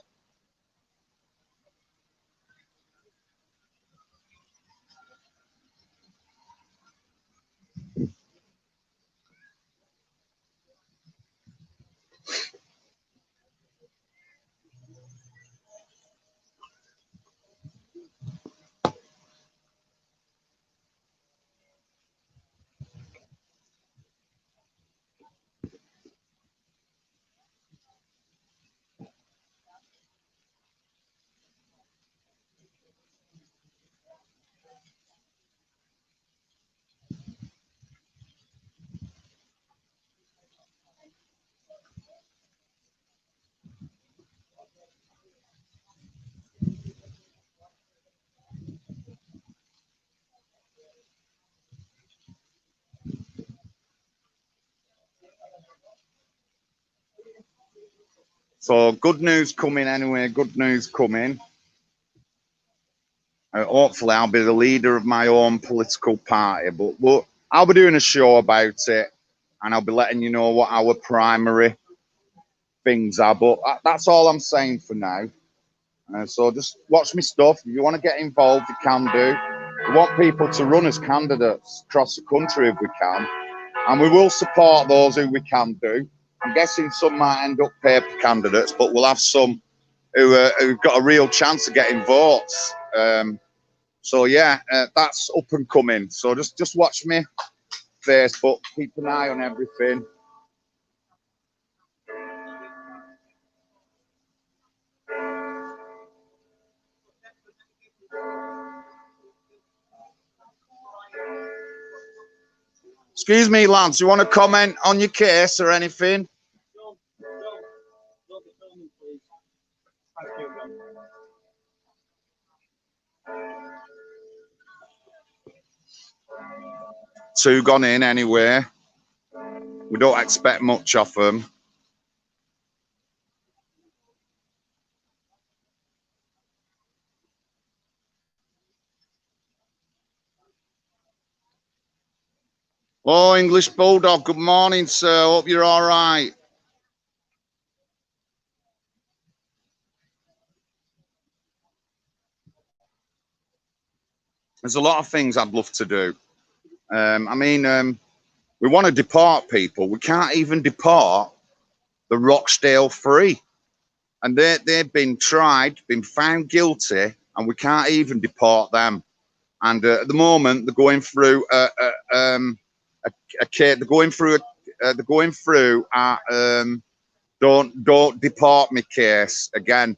Speaker 2: So good news coming anyway. Good news coming. Hopefully I'll be the leader of my own political party, but I'll be doing a show about it, and I'll be letting you know what our primary things are. But that's all I'm saying for now. So just watch me stuff. If you want to get involved, you can do. We want people to run as candidates across the country if we can, and we will support those who we can do. I'm guessing some might end up paper candidates, but we'll have some who've got a real chance of getting votes. So yeah, that's up and coming. So just watch me Facebook, keep an eye on everything. Excuse me, lads, you want to comment on your case or anything? Two gone in anyway. We don't expect much of them. Oh, English Bulldog, good morning, sir. Hope you're all right. There's a lot of things I'd love to do. We want to deport people. We can't even deport the Rochdale Free. And they've been tried, been found guilty, and we can't even deport them. And at the moment, they're going through don't deport me case again.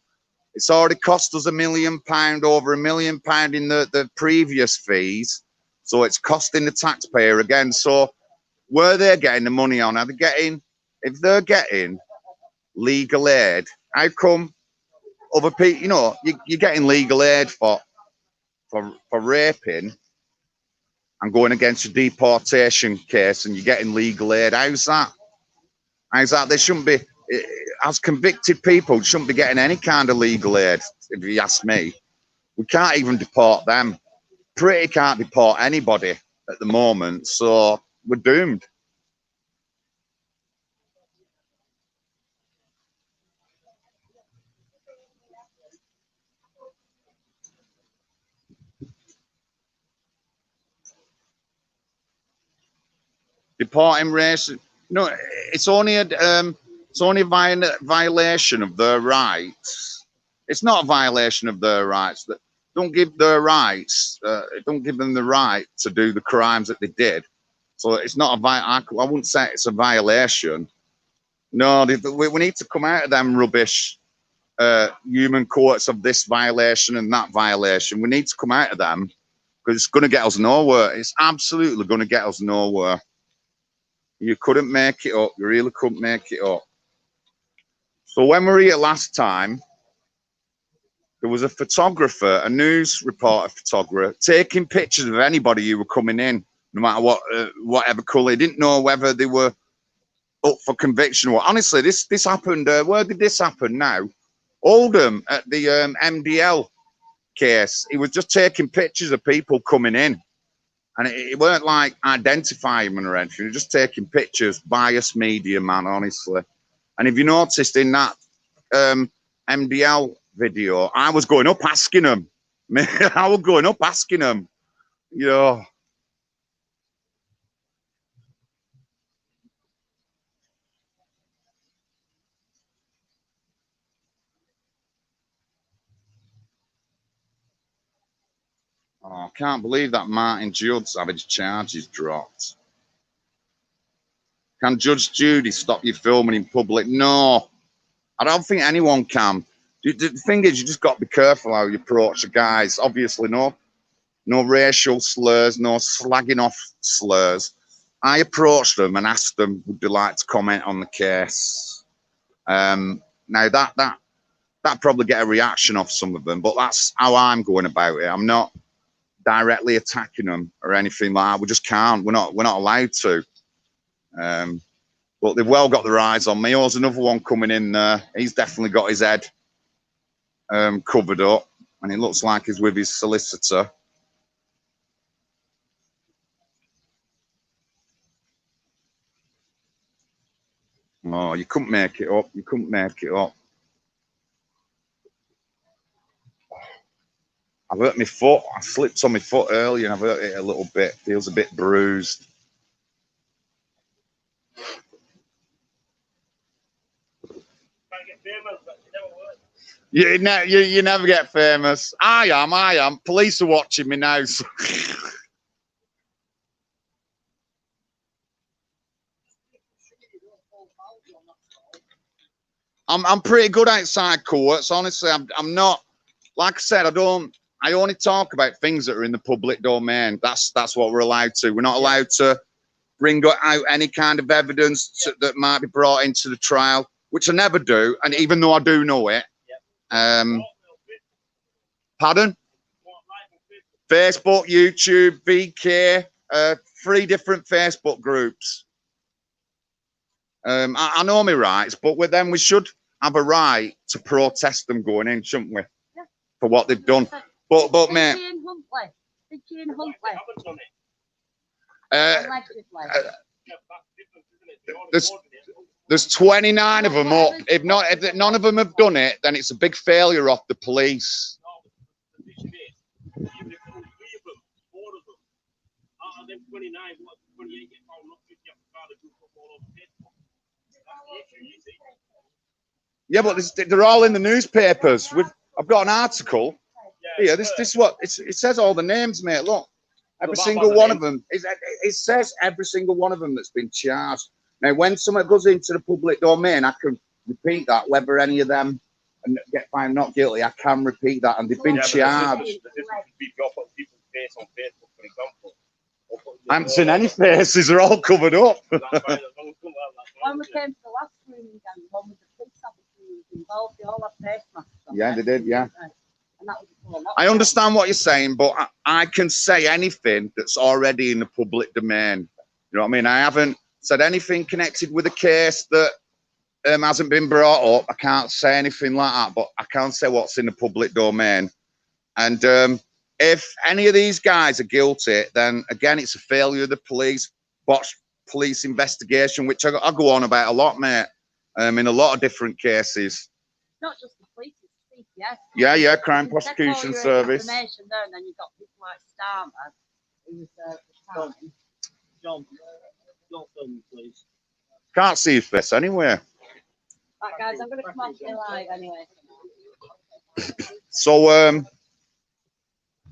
Speaker 2: It's already cost us £1 million, over £1 million in the previous fees. So it's costing the taxpayer again. So where they're getting the money on, are they getting, if they're getting legal aid, how come other people, you know, you're getting legal aid for raping and going against a deportation case and you're getting legal aid? How's that? How's that? They shouldn't be, as convicted people, shouldn't be getting any kind of legal aid, if you ask me. We can't even deport them. Pretty can't deport anybody at the moment, so we're doomed. Deporting race, no, it's only a violation of their rights. It's not a violation of their rights. That don't give their rights. Don't give them the right to do the crimes that they did. So it's not I wouldn't say it's a violation. No, we need to come out of them rubbish human courts of this violation and that violation. We need to come out of them because it's going to get us nowhere. It's absolutely going to get us nowhere. You couldn't make it up. You really couldn't make it up. So when we were here last time, there was a photographer, a news reporter photographer, taking pictures of anybody who were coming in, no matter what, whatever colour. He didn't know whether they were up for conviction or what. Honestly, this happened. Where did this happen now? Oldham at the MDL case. He was just taking pictures of people coming in. And it weren't like identifying them or anything. He was just taking pictures. Biased media, man, honestly. And if you noticed in that MDL video, I was going up asking him. I was going up asking him. You know. Oh, I can't believe that Martin Judd's had his charges dropped. Can Judge Judy stop you filming in public? No, I don't think anyone can. The thing is, you just got to be careful how you approach the guys. Obviously, no racial slurs, no slagging off slurs. I approached them and asked them, would they like to comment on the case? Now that probably get a reaction off some of them, but that's how I'm going about it. I'm not directly attacking them or anything like that. We just can't. We're not allowed to. But they've well got their eyes on me. There's another one coming in there. He's definitely got his head covered up, and it looks like he's with his solicitor. Oh, you couldn't make it up. You couldn't make it up. I've hurt my foot. I slipped on my foot earlier and I've hurt it a little bit. Feels a bit bruised. You never get famous. I am. Police are watching me now. So. I'm pretty good outside courts. Honestly, I'm not. Like I said, I only talk about things that are in the public domain. That's what we're allowed to. We're not allowed to bring out any kind of evidence that might be brought into the trial, which I never do. And even though I do know it, pardon? Facebook, YouTube, VK, 3 different Facebook groups. I know my rights, but with them we should have a right to protest them going in, shouldn't we?
Speaker 4: Yeah.
Speaker 2: For what they've done. But mate,
Speaker 4: Did you in Huntley? Allegedly.
Speaker 2: There's 29 of them up. If none of them have done it, then it's a big failure of the police. Yeah, but they're all in the newspapers. I've got an article here. This is what it says. All the names, mate. Look, every single one of them. It says every single one of them that's been charged. Now, when someone goes into the public domain, I can repeat that. Whether any of them get found not guilty, I can repeat that, and they've been charged. I haven't seen any faces. They're all covered up.
Speaker 4: When we came to the last room again, one with the police officer who was involved, they all had face masks on.
Speaker 2: Yeah, they did. Yeah.
Speaker 4: And that was before lockdown.
Speaker 2: I understand what you're saying, but I can say anything that's already in the public domain. You know what I mean? I haven't said anything connected with a case that hasn't been brought up. I can't say anything like that, but I can say what's in the public domain. And if any of these guys are guilty, then again, it's a failure of the police, botched police investigation, which I go on about a lot, mate, in a lot of different cases.
Speaker 4: Not just the police, it's CPS.
Speaker 2: Yeah, Crime Prosecution Service.
Speaker 4: Information there, and then you've got people like Starmer, who was there at the time.
Speaker 1: John, don't film me, please.
Speaker 2: Can't see his face anywhere.
Speaker 4: Right, guys, I'm going to come off here live anyway.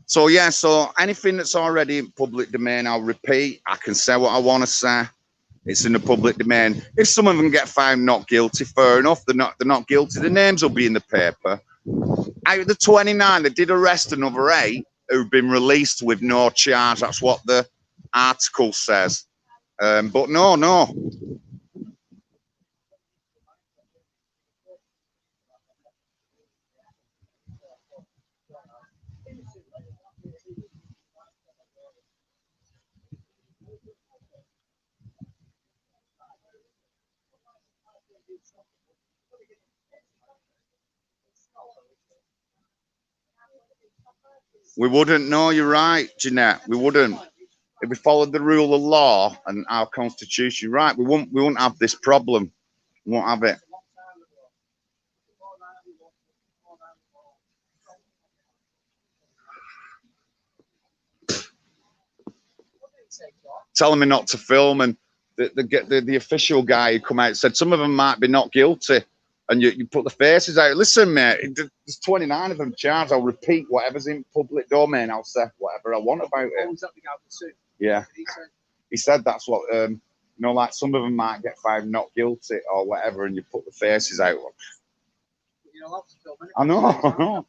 Speaker 2: So yeah, so anything that's already in public domain, I'll repeat. I can say what I want to say. It's in the public domain. If some of them get found not guilty, fair enough. They're not guilty. The names will be in the paper. Out of the 29, they did arrest another 8 who've been released with no charge. That's what the article says. But no. We wouldn't. No, you're right, Jeanette. We wouldn't. If we followed the rule of law and our constitution, right, we wouldn't have this problem. We won't have it. Telling me not to film, and the official guy who come out said some of them might be not guilty, and you put the faces out. Listen, mate, there's 29 of them charged. I'll repeat whatever's in public domain. I'll say whatever I want about it. Yeah, he said that's what you know, like some of them might get found not guilty or whatever, and you put the faces out.
Speaker 3: You're allowed to film it.
Speaker 2: I know.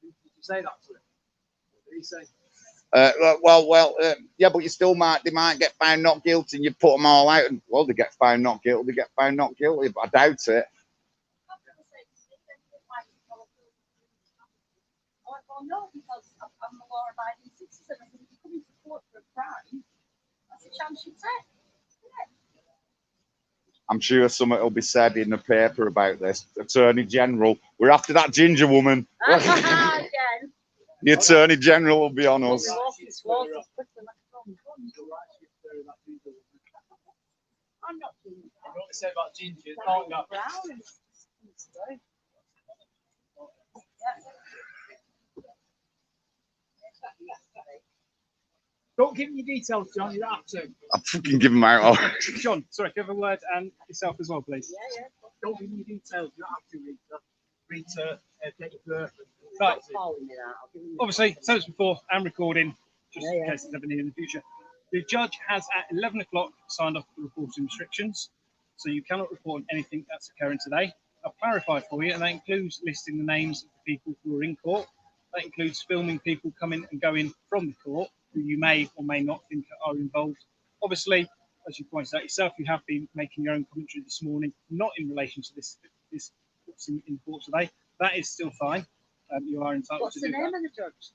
Speaker 3: Did you say that to him? What did he say?
Speaker 2: Yeah, but they might get found not guilty, and you put them all out, and well, they get found not guilty. They get found not guilty, but I doubt it.
Speaker 4: Well, no, because I'm a law-abiding citizen. If you come into court for a crime, that's a chance you take.
Speaker 2: I'm sure something will be said in the paper about this. Attorney General, we're after that ginger woman.
Speaker 4: Again.
Speaker 2: The Attorney General will be on us.
Speaker 3: You know what they say about ginger? Oh, no. Don't give me your details, John. You don't have to.
Speaker 2: I'll fucking give them out.
Speaker 5: John, sorry, give a word and yourself as well, please.
Speaker 4: Yeah.
Speaker 3: Don't give me your details. You don't have to, Rita. Date of birth.
Speaker 5: Right. Obviously, said this before, I'm recording, just in case it's ever needed in the future. The judge has at 11 o'clock signed off the reporting restrictions, so you cannot report on anything that's occurring today. I've clarified for you, and that includes listing the names of the people who are in court. That includes filming people coming and going from the court who you may or may not think are involved. Obviously, as you pointed out yourself, you have been making your own commentary this morning, not in relation to this what's in court today. That is still fine. You are entitled
Speaker 4: What's
Speaker 5: to do that.
Speaker 4: What's the name of the judge?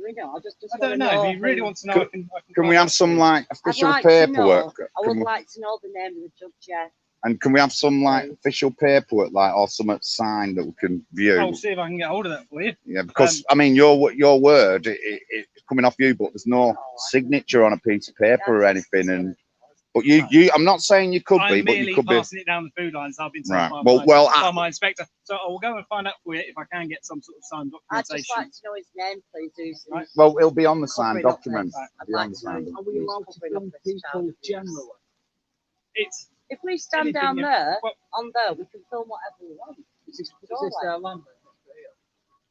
Speaker 4: We know.
Speaker 5: I don't know. If you really want to know, I can
Speaker 2: Can we
Speaker 5: find
Speaker 2: have
Speaker 5: out
Speaker 2: some
Speaker 5: for you.
Speaker 2: like
Speaker 4: I'd
Speaker 2: official
Speaker 4: like
Speaker 2: paperwork?
Speaker 4: To know, I would like to know the name of the judge, yeah.
Speaker 2: And can we have some like official paperwork, like or something signed that we can view?
Speaker 5: I'll see if I can get hold of that for you.
Speaker 2: Yeah, because I mean, your word, it's coming off you, but there's no signature on a piece of paper or anything. And but I'm not saying you could be,
Speaker 5: I'm
Speaker 2: but you
Speaker 5: merely
Speaker 2: could be.
Speaker 5: passing it down the food lines. I've been told
Speaker 2: Right.
Speaker 5: by my inspector. So I will go and find out for you if I can get some sort of signed
Speaker 4: I'd
Speaker 5: documentation.
Speaker 4: just like to know his name, please.
Speaker 5: Right.
Speaker 2: Well, it'll be on the signed
Speaker 4: Covering up
Speaker 2: document.
Speaker 4: this. I'd
Speaker 2: It'll be on
Speaker 4: like
Speaker 2: the
Speaker 4: to know
Speaker 2: signed
Speaker 4: his
Speaker 2: document.
Speaker 3: Are we allowed to film people generally?
Speaker 5: It's
Speaker 4: If we stand
Speaker 5: anything,
Speaker 4: down
Speaker 5: yeah.
Speaker 4: there,
Speaker 5: Well,
Speaker 4: on there, we can film whatever we want.
Speaker 3: Is this
Speaker 4: Doorway.
Speaker 3: their land?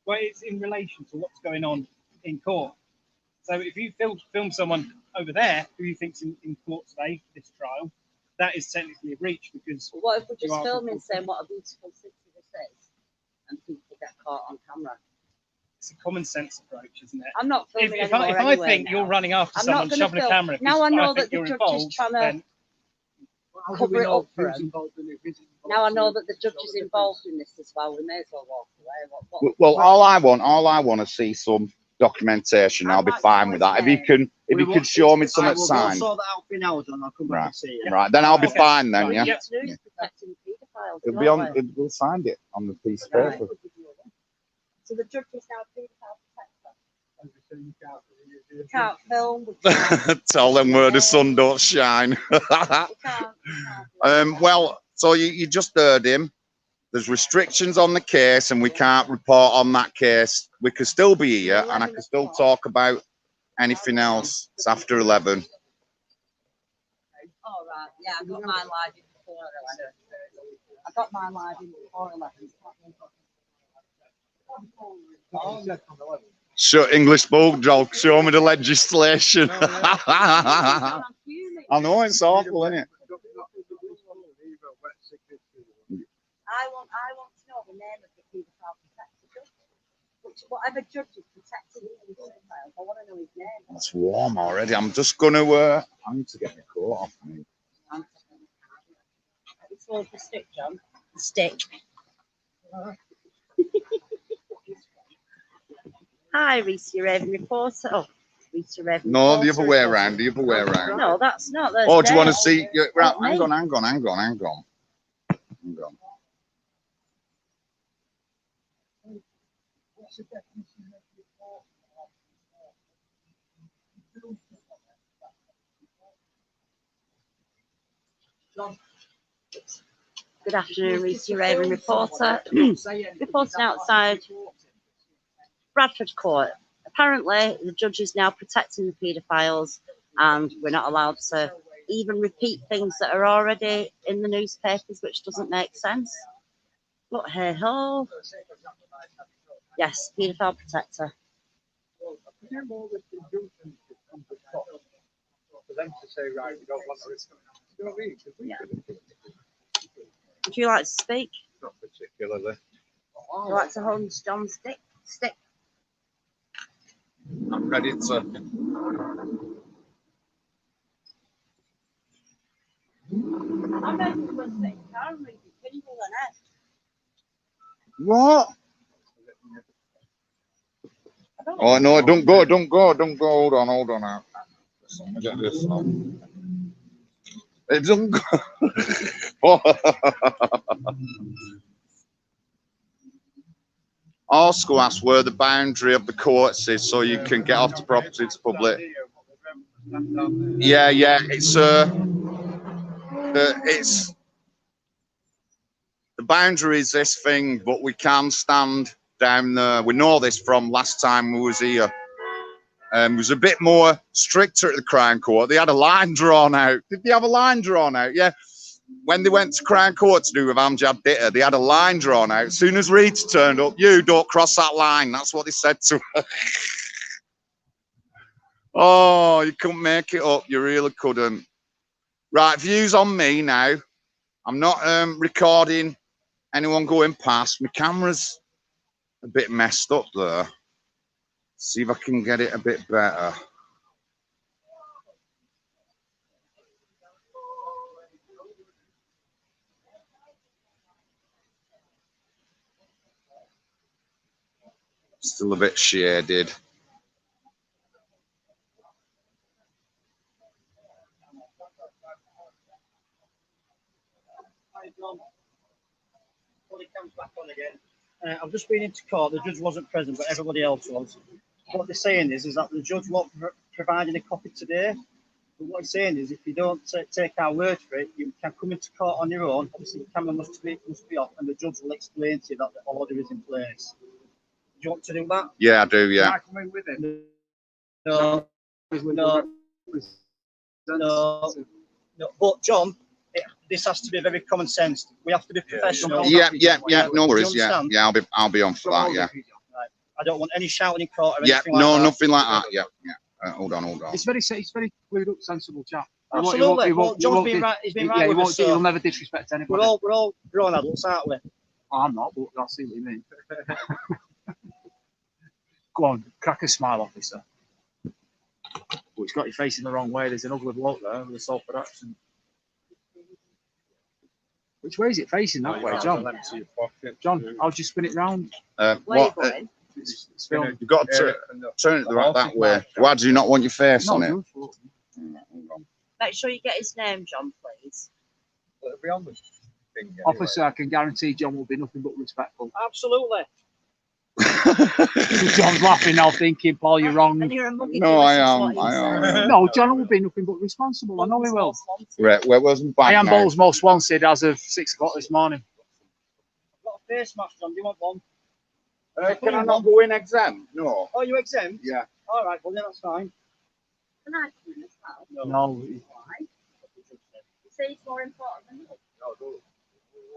Speaker 5: well, it's in relation to what's going on in court. So if you film someone over there who you think's in court today for this trial, that is technically a breach because
Speaker 4: But what if we're
Speaker 5: You
Speaker 4: just
Speaker 5: are
Speaker 4: filming saying what a beautiful city this is, and people get caught on camera?
Speaker 5: it's a common sense approach, isn't it?
Speaker 4: I'm not
Speaker 5: If,
Speaker 4: filming
Speaker 5: if, I,
Speaker 4: anymore
Speaker 5: if I
Speaker 4: anyway
Speaker 5: think
Speaker 4: now.
Speaker 5: you're running after
Speaker 4: I'm not
Speaker 5: someone
Speaker 4: gonna
Speaker 5: shoving a
Speaker 4: film.
Speaker 5: camera,
Speaker 4: Now I know
Speaker 5: think
Speaker 4: that the
Speaker 5: you're
Speaker 4: judge is
Speaker 5: involved,
Speaker 4: trying to
Speaker 5: then
Speaker 4: cover it up for him. Now I know that the judge is involved in this as well. We may as well walk away.
Speaker 2: Well, all I want to see some documentation. I'll be fine with that. If you can show me something
Speaker 1: We'll
Speaker 2: signed.
Speaker 1: sort that out for now, John. I'll come back and see you.
Speaker 2: Right, then I'll be
Speaker 5: Okay.
Speaker 2: fine then,
Speaker 5: Right,
Speaker 2: yeah.
Speaker 5: yeah.
Speaker 4: It's news protecting paedophiles.
Speaker 2: It'll be
Speaker 4: don't
Speaker 2: on.
Speaker 4: we?
Speaker 2: We'll find it on the piece of
Speaker 4: Right.
Speaker 2: paper.
Speaker 4: So the judge is now paedophile protector. We can't film. We can't.
Speaker 2: Tell them where the sun don't shine.
Speaker 4: We can't.
Speaker 2: Well, so you just heard him. There's restrictions on the case, and we can't report on that case. We could still be here, and I can still talk about anything else. It's after 11.
Speaker 4: All right. Yeah, I got my live in before 11. I got my live in before 11.
Speaker 2: Shut English Bulldog. Show me the legislation.
Speaker 4: I'm fuming.
Speaker 2: I know it's awful, isn't it?
Speaker 4: I want to know the name of the paedophile protector. Whatever judge is protecting the pedophiles, I want to know his name.
Speaker 2: It's warm already. I'm just gonna. I need to get my coat off.
Speaker 4: It's called the stick, John. The stick. Hi, Reese, your Raven reporter. Oh, Reese, your Raven
Speaker 2: No,
Speaker 4: reporter.
Speaker 2: the other way around. The other way around.
Speaker 4: No, that's not.
Speaker 2: Oh, do you want to
Speaker 4: There's
Speaker 2: see? Right,
Speaker 4: me.
Speaker 2: hang on.
Speaker 4: Good afternoon, Reese, your Raven reporter. Reporting outside Bradford Court. Apparently, the judge is now protecting the paedophiles, and we're not allowed to even repeat things that are already in the newspapers, which doesn't make sense. But hey ho. Yes, paedophile protector. Yeah. Would you like to speak?
Speaker 2: Not particularly.
Speaker 4: Would you like to hold John's stick?
Speaker 2: I'm ready to.
Speaker 4: I'm ready to a stick. I'm ready to pinball an F.
Speaker 2: What? Oh no! Don't go! Hold on now. Let me get this on. It doesn't go. Also ask where the boundary of the courts is, so you can get off the property to public. Yeah, it's the boundary is this thing, but we can stand down there. We know this from last time we was here. It was a bit more stricter at the Crown Court. They had a line drawn out. Did they have a line drawn out? Yeah. When they went to Crown Court to do with Amjad Bitter, they had a line drawn out. As soon as Rita turned up, you don't cross that line. That's what they said to her. Oh, you couldn't make it up. You really couldn't. Right, views on me now. I'm not recording anyone going past. My camera's a bit messed up there. See if I can get it a bit better. Still a bit shaded.
Speaker 1: Hi, John. Body cam's back on again. I've just been into court. The judge wasn't present, but everybody else was. What they're saying is that the judge won't provide a copy today. But what he's saying is, if you don't take our word for it, you can come into court on your own. Obviously, the camera must be off, and the judge will explain to you that the order is in place. Do you want to do that?
Speaker 2: Yeah, I do. Yeah.
Speaker 3: Can I come in with him?
Speaker 1: No, no. But John, this has to be very common sense. We have to be professional.
Speaker 2: Yeah. No
Speaker 1: Do you
Speaker 2: worries. Yeah.
Speaker 1: understand?
Speaker 2: Yeah. I'll be on for that. Yeah.
Speaker 1: Right. I don't want any shouting in court or
Speaker 2: Yeah.
Speaker 1: anything like
Speaker 2: No,
Speaker 1: that.
Speaker 2: nothing like that. Yeah. Hold on.
Speaker 3: It's very clued up, sensible chap.
Speaker 1: Absolutely. Well, John's been right. He's been right with us.
Speaker 3: He'll never disrespect anybody.
Speaker 1: We're all grown adults, aren't we?
Speaker 3: Oh, I'm not, but I see what you mean. Go on, crack a smile, officer. But it's got you facing the wrong way. There's an ugly bloke there with a Salford accent. Which way is it facing? That way, John. John, I'll just spin it round.
Speaker 4: Where are you
Speaker 2: What?
Speaker 4: going?
Speaker 3: It's filmed.
Speaker 2: You've got to turn it that way. Why do you not want your face on it?
Speaker 3: No,
Speaker 2: Hold on.
Speaker 4: Make sure you get his name, John, please.
Speaker 3: it'll be on the thing anyway. Officer, I can guarantee John will be nothing but respectful.
Speaker 1: Absolutely.
Speaker 3: John's laughing now, thinking, Paul, you're wrong.
Speaker 4: And you're a muggy
Speaker 2: No,
Speaker 4: to
Speaker 2: I
Speaker 4: listen to
Speaker 2: am,
Speaker 4: what he
Speaker 2: I
Speaker 4: says.
Speaker 2: am.
Speaker 3: No, John will be nothing but responsible. I know he will.
Speaker 2: Right, where wasn't back
Speaker 3: I am
Speaker 2: now?
Speaker 3: Bowles most wanted as of 6 o'clock this morning.
Speaker 1: I've got a face mask on. Do you want one?
Speaker 2: Can I not go in exempt? No.
Speaker 1: Oh, you exempt?
Speaker 2: Yeah.
Speaker 1: All right. Well, then that's fine.
Speaker 4: Can I come in as well?
Speaker 3: No.
Speaker 4: Why? You say it's more important than me.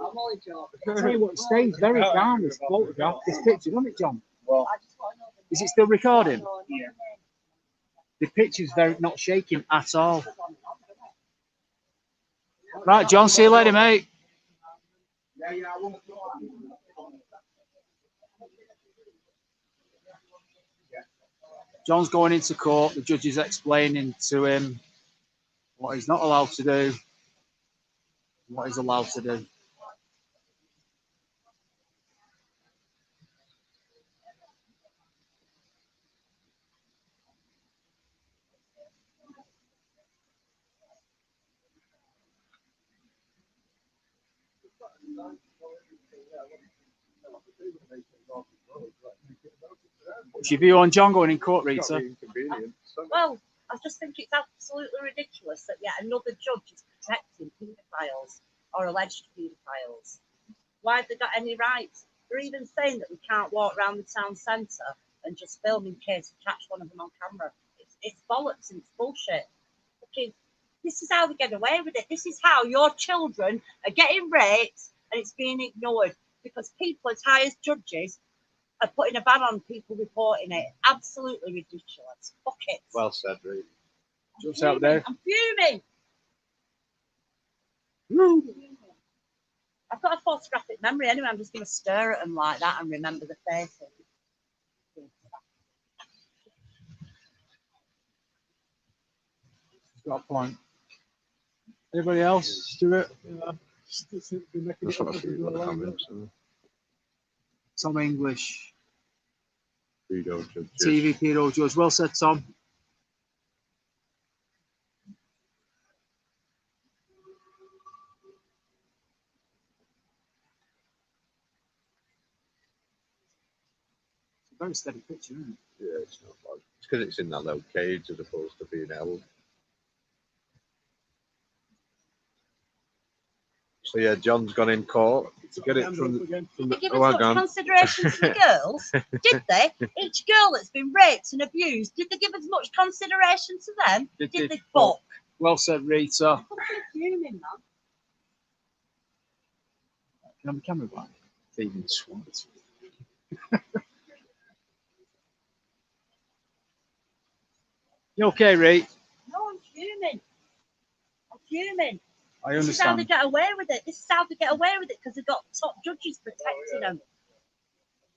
Speaker 4: I'm only joking.
Speaker 3: I'll tell you what, it stays very calm, this photograph, this picture, doesn't it, John?
Speaker 2: Well,
Speaker 4: I just want to know the
Speaker 3: Is it still recording?
Speaker 1: Yeah.
Speaker 3: The picture's very not shaking at all. Right, John, see you later, mate. John's going into court. The judge is explaining to him what he's not allowed to do, what he's allowed to do. What's your view on John going in court, Rita?
Speaker 4: Well, I just think it's absolutely ridiculous that yet another judge is protecting paedophiles or alleged paedophiles. Why have they got any rights? They're even saying that we can't walk around the town centre and just film in case we catch one of them on camera. It's bollocks and it's bullshit. Okay, this is how they get away with it. This is how your children are getting raped and it's being ignored because people as high as judges are putting a ban on people reporting it. Absolutely ridiculous. Fuck it.
Speaker 6: Well said, Reed.
Speaker 3: Just out there.
Speaker 4: I'm fuming. I've got a photographic memory anyway. I'm just going to stare at them like that and remember the faces.
Speaker 3: Got a point. Anybody else? Stuart? Tom English. TV pedo judge. Well said, Tom. It's a very steady picture, isn't it?
Speaker 6: Yeah, it's not like it's because it's in that little cage as opposed to being held. So yeah, John's gone in court to get it from
Speaker 4: Did
Speaker 6: the.
Speaker 4: they give
Speaker 6: Oh,
Speaker 4: as
Speaker 6: hang
Speaker 4: much
Speaker 6: on.
Speaker 4: consideration to the girls? Did they? Each girl that's been raped and abused, did they give as much consideration to them? Did they fuck?
Speaker 3: Well said, Rita.
Speaker 4: I'm fucking fuming, man.
Speaker 3: Can I have the camera back? Thieving swans. You okay, Rita?
Speaker 4: No, I'm fuming. I'm fuming.
Speaker 3: I
Speaker 4: This is how they
Speaker 3: understand.
Speaker 4: get away with it. This is how they get away with it because they've got top judges protecting them.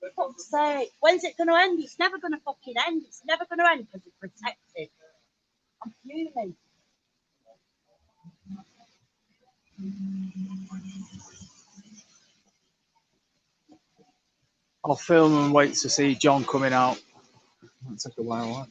Speaker 4: For fuck's sake. When's it going to end? It's never going to fucking end. It's never going to end because they're protected. I'm fuming.
Speaker 3: I'll film and wait to see John coming out. Might take a while, right?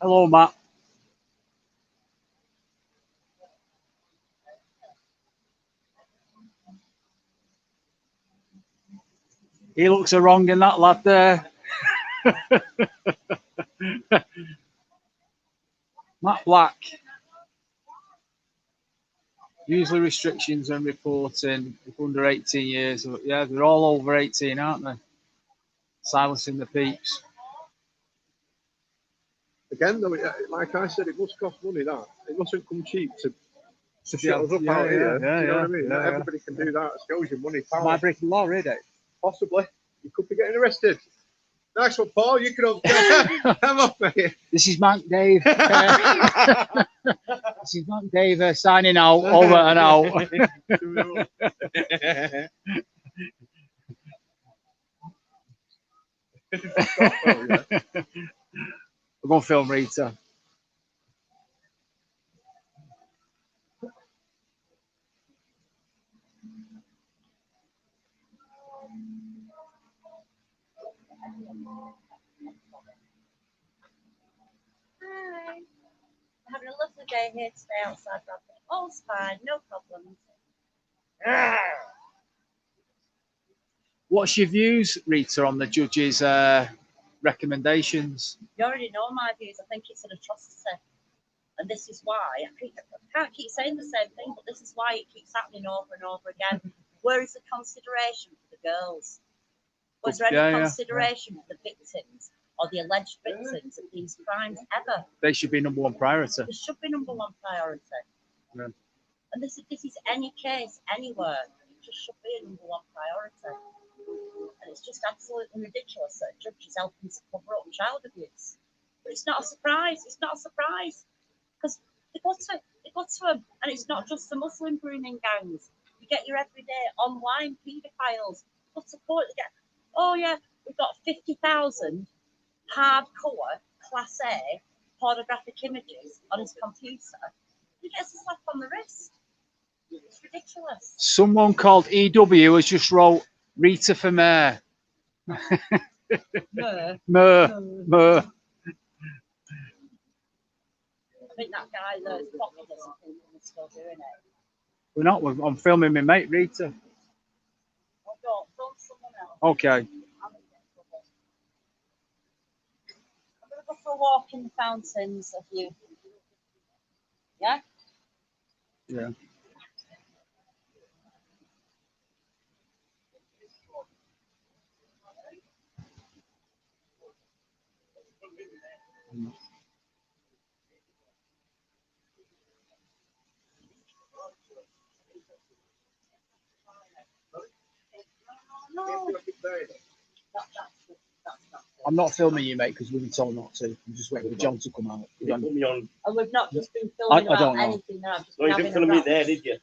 Speaker 3: Hello, Matt. He looks a wrong in that lad there. Matt Black. Usually restrictions and reporting if under 18 years. Yeah, they're all over 18, aren't they? Silencing the peeps.
Speaker 6: Again, though, like I said, it must cost money. That it mustn't come cheap to shut
Speaker 3: Yeah,
Speaker 6: us up
Speaker 3: yeah,
Speaker 6: out
Speaker 3: yeah,
Speaker 6: here.
Speaker 3: yeah,
Speaker 6: you know what I
Speaker 3: yeah,
Speaker 6: mean?
Speaker 3: yeah,
Speaker 6: Not
Speaker 3: yeah.
Speaker 6: everybody can do that. It shows you money
Speaker 3: Am I
Speaker 6: power.
Speaker 3: breaking law, is it?
Speaker 6: Possibly. You could be getting arrested. Nice one, Paul. You can come up, mate.
Speaker 3: This is Mank Dave. This is Mank Dave signing out, over and out. We're going to film Rita.
Speaker 4: Hi. Having a lovely day here today outside Bradford. All's fine, no problems.
Speaker 3: What's your views, Rita, on the judge's recommendations?
Speaker 4: You already know my views. I think it's an atrocity. And this is why I can't keep saying the same thing, but this is why it keeps happening over and over again. Where is the consideration for the girls? Was there any consideration for the victims or the alleged victims of these crimes ever?
Speaker 3: They should be number one priority.
Speaker 4: This should be number one priority.
Speaker 3: Yeah.
Speaker 4: And this is any case, anywhere, it just should be a number one priority. And it's just absolutely ridiculous that a judge is helping to cover up child abuse. But it's not a surprise. It's not a surprise. Because they go to them, and it's not just the Muslim grooming gangs. You get your everyday online paedophiles. Go to court, they get, oh yeah, we've got 50,000 hardcore Class A pornographic images on his computer. He gets a slap on the wrist. It's ridiculous.
Speaker 3: Someone called EW has just wrote Rita for mayor.
Speaker 4: No.
Speaker 3: Mer.
Speaker 4: I think that guy that's popular is still doing it.
Speaker 3: We're not. I'm filming my mate Rita.
Speaker 4: Oh, don't someone else.
Speaker 3: Okay.
Speaker 4: I'm going to go for a walk in the fountains of you. Yeah?
Speaker 3: Yeah.
Speaker 4: No.
Speaker 3: I'm not filming you, mate, because we've been told not to. I'm just waiting for John to come out.
Speaker 5: You put me on.
Speaker 4: And we've not just been filming
Speaker 3: I don't
Speaker 4: about
Speaker 3: know.
Speaker 4: anything. No,
Speaker 5: No, you didn't film me there, did you?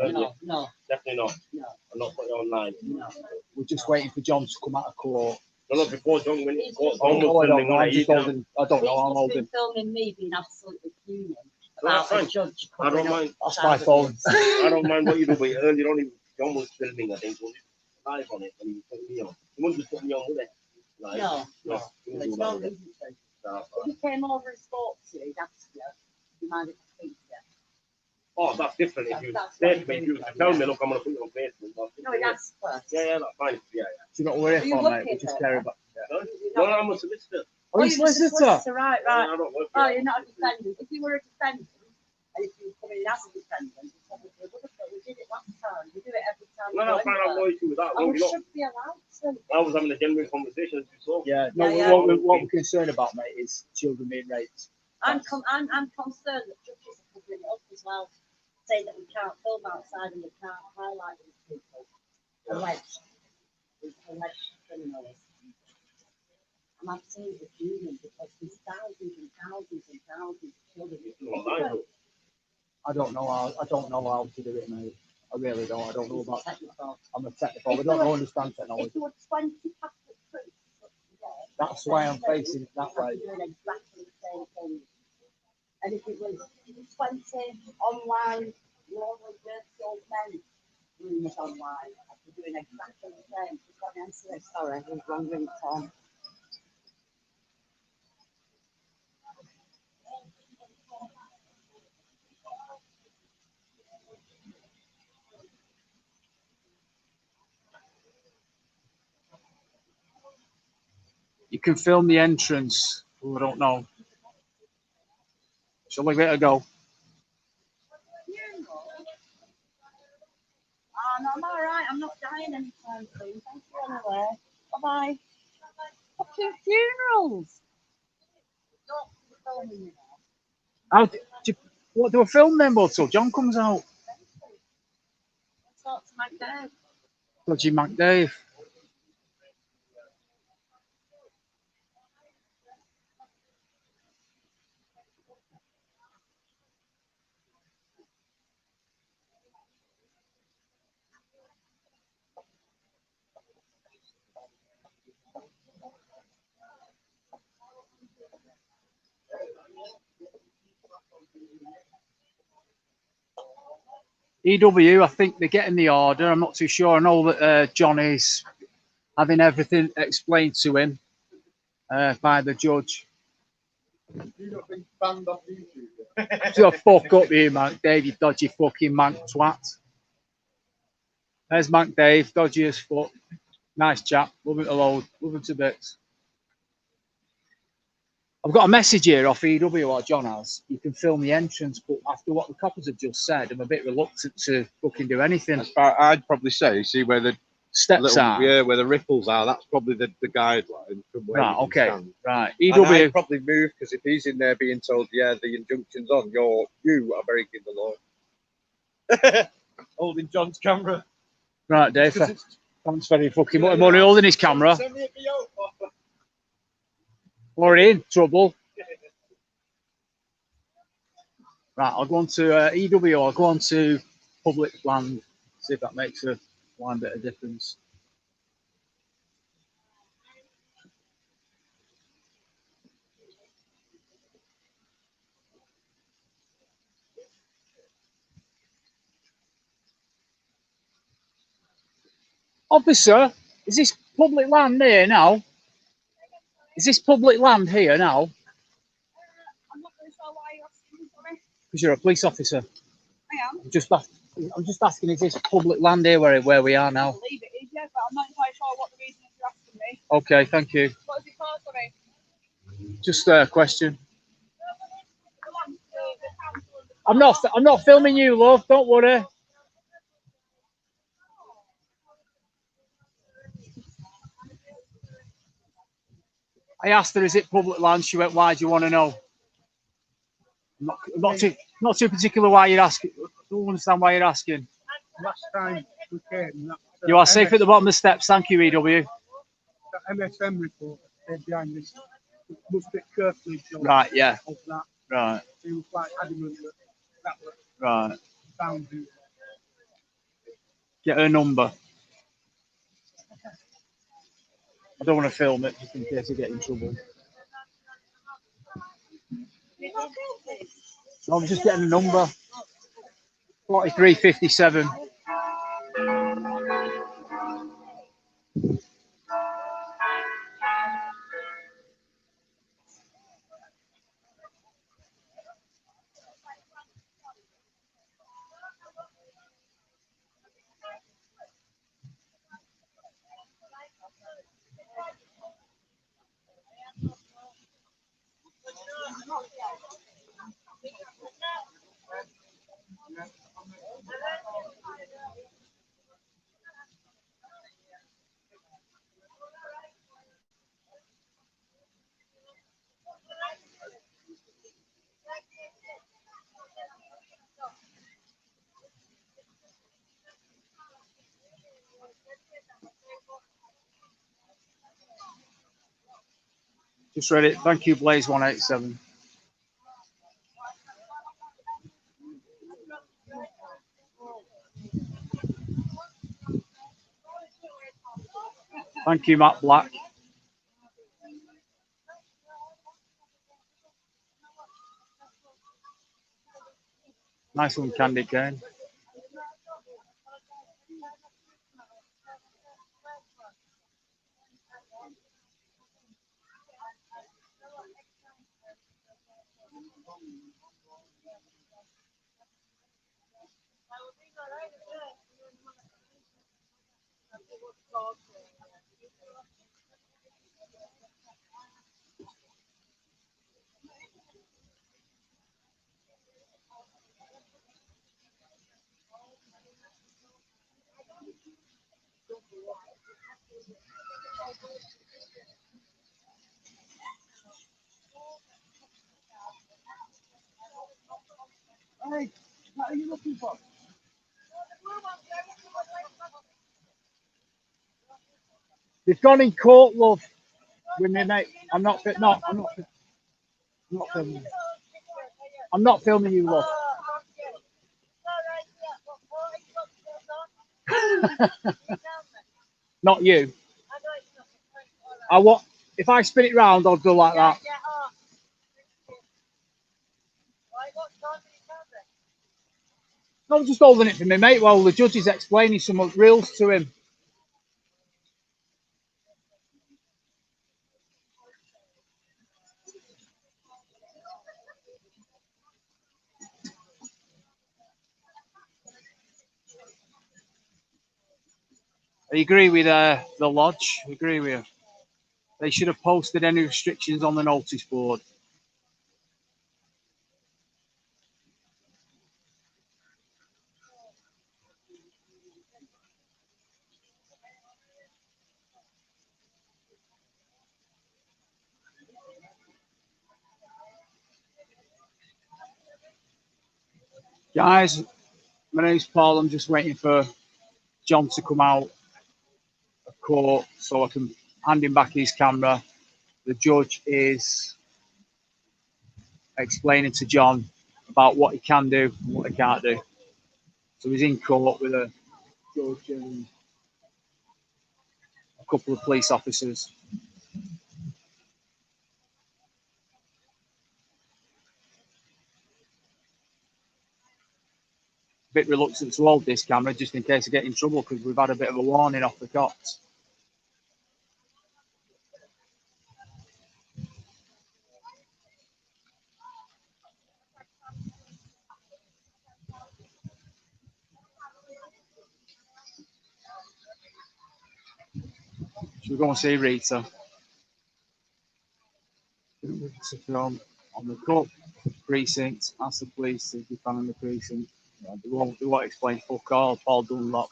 Speaker 4: No.
Speaker 5: Definitely not.
Speaker 4: No.
Speaker 5: I'm not putting it online.
Speaker 4: No.
Speaker 3: We're just waiting for John to come out of court.
Speaker 5: No, before John went to court,
Speaker 3: Oh,
Speaker 5: John
Speaker 3: no,
Speaker 5: was
Speaker 3: I don't
Speaker 5: filming
Speaker 3: know.
Speaker 5: when
Speaker 3: I'm just holding. I don't know. I'm
Speaker 4: He's
Speaker 3: holding.
Speaker 4: been filming me being absolutely fuming
Speaker 5: No, that's
Speaker 4: about a
Speaker 5: fine.
Speaker 4: judge.
Speaker 5: I don't mind.
Speaker 3: That's my phone.
Speaker 5: I don't mind what you do, but earlier on, John was filming, I think, was live on it when he put me on. He wouldn't just put me on, would it? Like,
Speaker 4: No.
Speaker 5: he wouldn't
Speaker 4: There's
Speaker 5: do
Speaker 4: no
Speaker 5: that, would
Speaker 4: reason
Speaker 5: it?
Speaker 4: to.
Speaker 5: No.
Speaker 4: If he came over and spoke to you, he'd ask you, do you mind if I speak to you?
Speaker 5: Oh, that's different. If you
Speaker 4: That's
Speaker 5: said
Speaker 4: what
Speaker 5: me, if
Speaker 4: he
Speaker 5: you
Speaker 4: did,
Speaker 5: tell
Speaker 4: yeah.
Speaker 5: me, look, I'm going to put you on Facebook.
Speaker 4: No, he'd ask first.
Speaker 5: Yeah, that's fine. Yeah.
Speaker 3: Do you know what we're
Speaker 4: Are
Speaker 3: here
Speaker 4: you
Speaker 3: for, mate? We
Speaker 4: looking
Speaker 3: just
Speaker 4: at
Speaker 3: care
Speaker 4: it?
Speaker 3: about.
Speaker 5: No, I'm a solicitor.
Speaker 3: Oh, you
Speaker 4: you're just a
Speaker 3: solicitor?
Speaker 4: Right.
Speaker 5: I don't work
Speaker 4: Oh,
Speaker 5: here.
Speaker 4: you're not a defendant. If you were a defendant, and if you were coming in as a defendant, you probably would have. But we did it last time. We do it every time.
Speaker 5: No, no, fine. I've no issue with that.
Speaker 4: And we
Speaker 5: You know,
Speaker 4: should be allowed to.
Speaker 5: I was having a genuine conversation, as you saw.
Speaker 3: Yeah. No.
Speaker 4: Yeah,
Speaker 3: What we're concerned about, mate, is children being raped.
Speaker 4: I'm concerned that judges are covering it up as well, saying that we can't film outside and we can't highlight these people. Alleged criminals. I'm absolutely fuming because there's thousands and thousands and thousands of children.
Speaker 3: I don't know how to do it, mate. I really don't. I don't know about.
Speaker 4: Technical.
Speaker 3: I'm a technical. I don't understand
Speaker 4: If
Speaker 3: technology.
Speaker 4: there were 20 Catholic priests today,
Speaker 3: That's why I'm facing it that way.
Speaker 4: doing exactly the same thing. And if it was 20 online, lonely, dirty old men rumours online. I've been doing exactly the same. Just got me answer it. Sorry, it was wrong ringtone.
Speaker 3: You can film the entrance. Oh, I don't know. Shall we give it a go?
Speaker 4: Oh, no, I'm all right. I'm not dying anytime soon. Thank you anyway. Bye-bye. Fucking funerals. Don't be filming me now.
Speaker 3: What do I film then, bud, till John comes out?
Speaker 4: Talk to my dad.
Speaker 3: Dodgy McDave. EW, I think they're getting the order. I'm not too sure. I know that John is having everything explained to him by the judge.
Speaker 6: You not been banned off YouTube?
Speaker 3: So fuck up you, Mank Dave, you dodgy fucking Mank twat. There's Mank Dave, dodgy as fuck. Nice chap, love him to load, love him to bits. I've got a message here off EW, what John has. You can film the entrance, but after what the coppers have just said, I'm a bit reluctant to fucking do anything.
Speaker 6: I'd probably say, see where the
Speaker 3: Steps
Speaker 6: little,
Speaker 3: are.
Speaker 6: yeah, where the ripples are. That's probably the guideline from where
Speaker 3: Right,
Speaker 6: you can
Speaker 3: okay.
Speaker 6: stand.
Speaker 3: Right.
Speaker 6: And
Speaker 3: EW.
Speaker 6: I'd probably move because if he's in there being told, yeah, the injunction's on, you are breaking the law. Holding John's camera.
Speaker 3: Right, Dave. Thanks very fucking much. I'm only holding his camera.
Speaker 6: Send me a PO.
Speaker 3: Already in trouble. Right, I'll go on to EW. I'll go on to public land. See if that makes a one bit of difference. Officer, is this public land here now? Is this public land here now?
Speaker 7: I'm not really sure why you're asking me, sorry.
Speaker 3: Because you're a police officer.
Speaker 7: I am.
Speaker 3: I'm just asking, is this public land here where we are
Speaker 7: I
Speaker 3: now?
Speaker 7: believe it is, yeah, but I'm not entirely sure what the reason is you're asking me.
Speaker 3: Okay, thank you.
Speaker 7: What is it for, sorry?
Speaker 3: Just a question.
Speaker 7: Come on, the council.
Speaker 3: I'm not filming you, love. Don't worry. I asked her, is it public land? She went, why do you want to know? I'm not too particular why you're asking. I don't understand why you're asking.
Speaker 8: Last time we came,
Speaker 3: You are safe at the bottom of the steps. Thank you, EW.
Speaker 8: the MSM report behind this. Must be carefully done.
Speaker 3: Right, yeah.
Speaker 8: Of that.
Speaker 3: Right,
Speaker 8: He was quite adamant that that was
Speaker 3: right.
Speaker 8: found.
Speaker 3: Get her number. I don't want to film it just in case I get in trouble. No, I'm just getting a number. 4357. Just read it. Thank you, Blaze 187. Thank you, Matt Black. Nice one, Candy Cane.
Speaker 1: Hey, what are you looking for? They've gone in court, love, with me, mate. I'm not fit. No, I'm not. I'm not filming. I'm not filming you, love. Not you. I want. If I spin it round, I'll go like that. No, just holding it for me, mate. While the judge is explaining some rules to him.
Speaker 3: I agree with the lodge. I agree with you. They should have posted any restrictions on the notice board. Guys, my name's Paul. I'm just waiting for John to come out of court so I can hand him back his camera. The judge is explaining to John about what he can do and what he can't do. So he's in court with a judge and a couple of police officers. A bit reluctant to hold this camera just in case I get in trouble because we've had a bit of a warning off the cops. Should we go and see Rita? To film on the court precinct, ask the police if they found the precinct. Yeah, they won't explain fuck all. Paul Dunlop.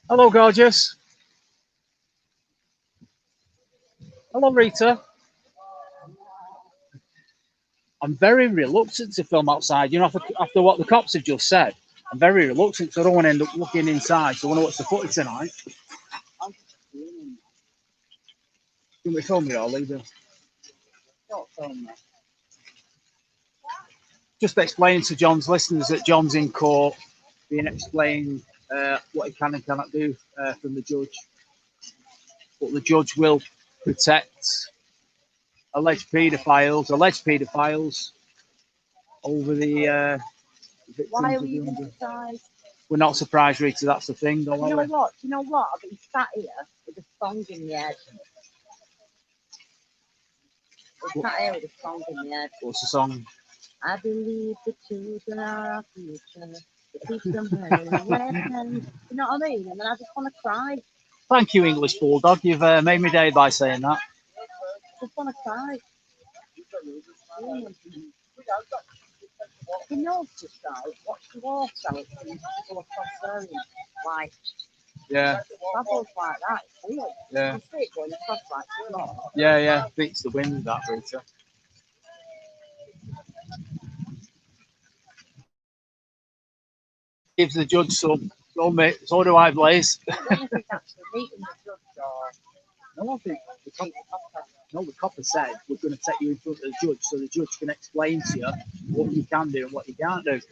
Speaker 3: Hello, gorgeous. Hello, Rita. I'm very reluctant to film outside. You know, after what the cops have just said, I'm very reluctant because I don't want to end up looking inside. So I want to watch the footage tonight. Can we film it or leave it? Don't film it. Just explaining to John's listeners that John's in court, being explained what he can and cannot do from the judge. But the judge will protect alleged paedophiles over the victims.
Speaker 4: Why are we even surprised?
Speaker 3: We're not surprised, Rita. That's the thing, though.
Speaker 4: You know what? You know what? I've been sat here with a song in the head. I'm sat here with a song in the head.
Speaker 3: What's the song?
Speaker 4: I believe the children are our future. Keep them hurting away. You know what I mean? And then I just want to cry.
Speaker 3: Thank you, English Bulldog. You've made me day by saying that.
Speaker 4: I just want to cry. You know, just guys, watch the water. It's full of cross like.
Speaker 3: Yeah.
Speaker 4: Travels like that. It's weird.
Speaker 3: Yeah.
Speaker 4: You see it going across like that.
Speaker 3: Yeah, yeah. Beats the wind, that, Rita. Gives the judge some. So do I, Blaze.
Speaker 4: I don't know if he's actually meeting the judge or.
Speaker 3: No, I think the copper said we're going to take you in front of the judge so the judge can explain to you what you can do and what you can't do. It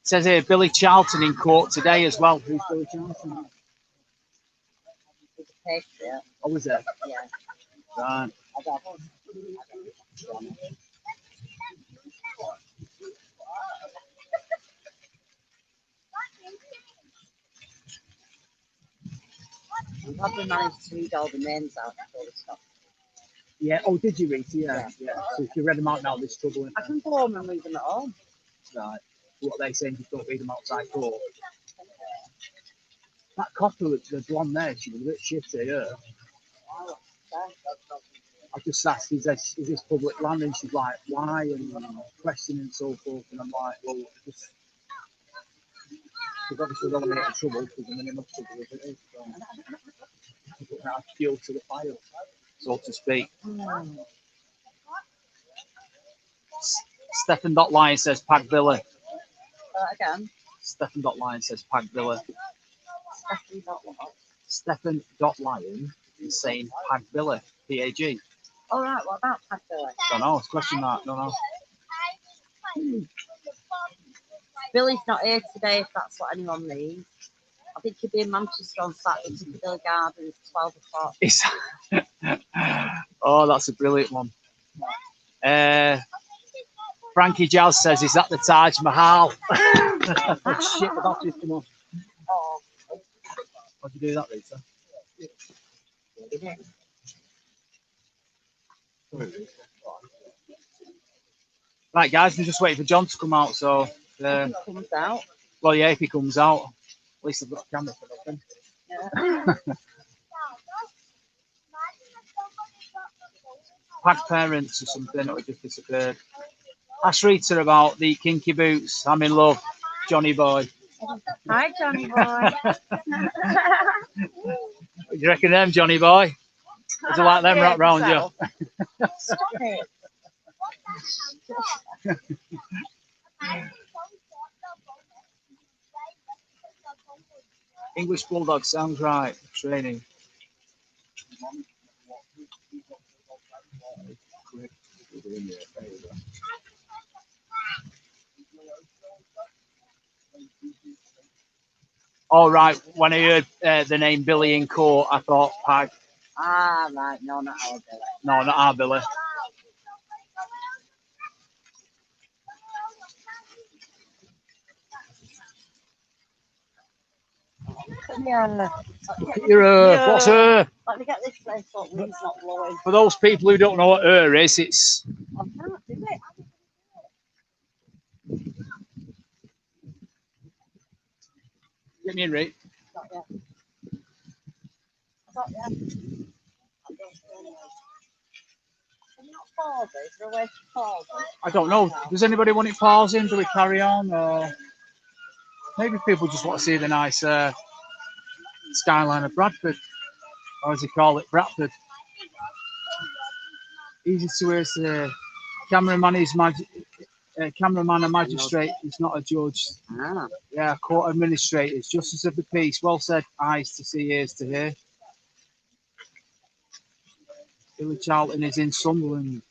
Speaker 3: says here Billy Charlton in court today as well. Who's Billy Charlton?
Speaker 4: Patriot.
Speaker 3: Oh, was there?
Speaker 4: Yeah.
Speaker 3: Right.
Speaker 4: Have we managed to read all the names out before we stop?
Speaker 3: Yeah. Oh, did you read? Yeah. So if you read them out now, there's trouble in
Speaker 4: I can go home and read them at home.
Speaker 3: right. What are they saying? Just don't read them outside court. That copper, the blonde there, she was a bit shitty. Yeah. I just asked, is this public land? And she's like, why? And questioning and so forth. And I'm like, well, just because obviously don't want to get in trouble because I'm in enough trouble as it is. So put that fuel to the fire, so to speak. Stephen.Lyon says Pag Billy.
Speaker 4: Again.
Speaker 3: Stephen.Lyon says Pag Billy. Stephen.Lyon is saying Pag Billy. P-A-G.
Speaker 4: All right, what about Pag Billy?
Speaker 3: Don't know, it's question mark, don't know.
Speaker 4: Billy's not here today, if that's what anyone needs. I think he'll be in Manchester on Saturday to the Bill Gardens at 12 o'clock.
Speaker 3: Oh, that's a brilliant one. Frankie Jazz says, is that the Taj Mahal? Shit, the battery's come on.
Speaker 4: Oh.
Speaker 3: How'd you do that, Rita? Right, guys, we're just waiting for John to come out. So,
Speaker 4: If he comes out.
Speaker 3: well, yeah, if he comes out, at least I've got a camera for nothing.
Speaker 4: Yeah.
Speaker 3: Pag parents or something that just disappeared. Ask Rita about the kinky boots. I'm in love, Johnny boy.
Speaker 4: Hi, Johnny boy.
Speaker 3: What do you reckon them, Johnny boy? Would you like them wrapped round you?
Speaker 4: Stop it.
Speaker 3: English Bulldog sounds right. Training. All right. When I heard the name Billy in court, I thought Pag.
Speaker 4: Ah, right. No, not our Billy.
Speaker 3: No, not our Billy.
Speaker 4: Yeah.
Speaker 3: Look at your what's her?
Speaker 4: Let me get this place so the wind's not blowing.
Speaker 3: For those people who don't know what her is, it's
Speaker 4: I can't do it.
Speaker 3: get me in, Rick.
Speaker 4: Not yet. Not yet. Can you not pause it? Is there a way to pause it?
Speaker 3: I don't know. Does anybody want it pausing? Do we carry on, or maybe people just want to see the nice skyline of Bradford, or as they call it, Bradford. Easy to hear. The cameraman is cameraman and magistrate. He's not a judge.
Speaker 4: Ah.
Speaker 3: Yeah, court administrators, justice of the peace. Well said. Eyes to see, ears to hear. Billy Charlton is in Sunderland.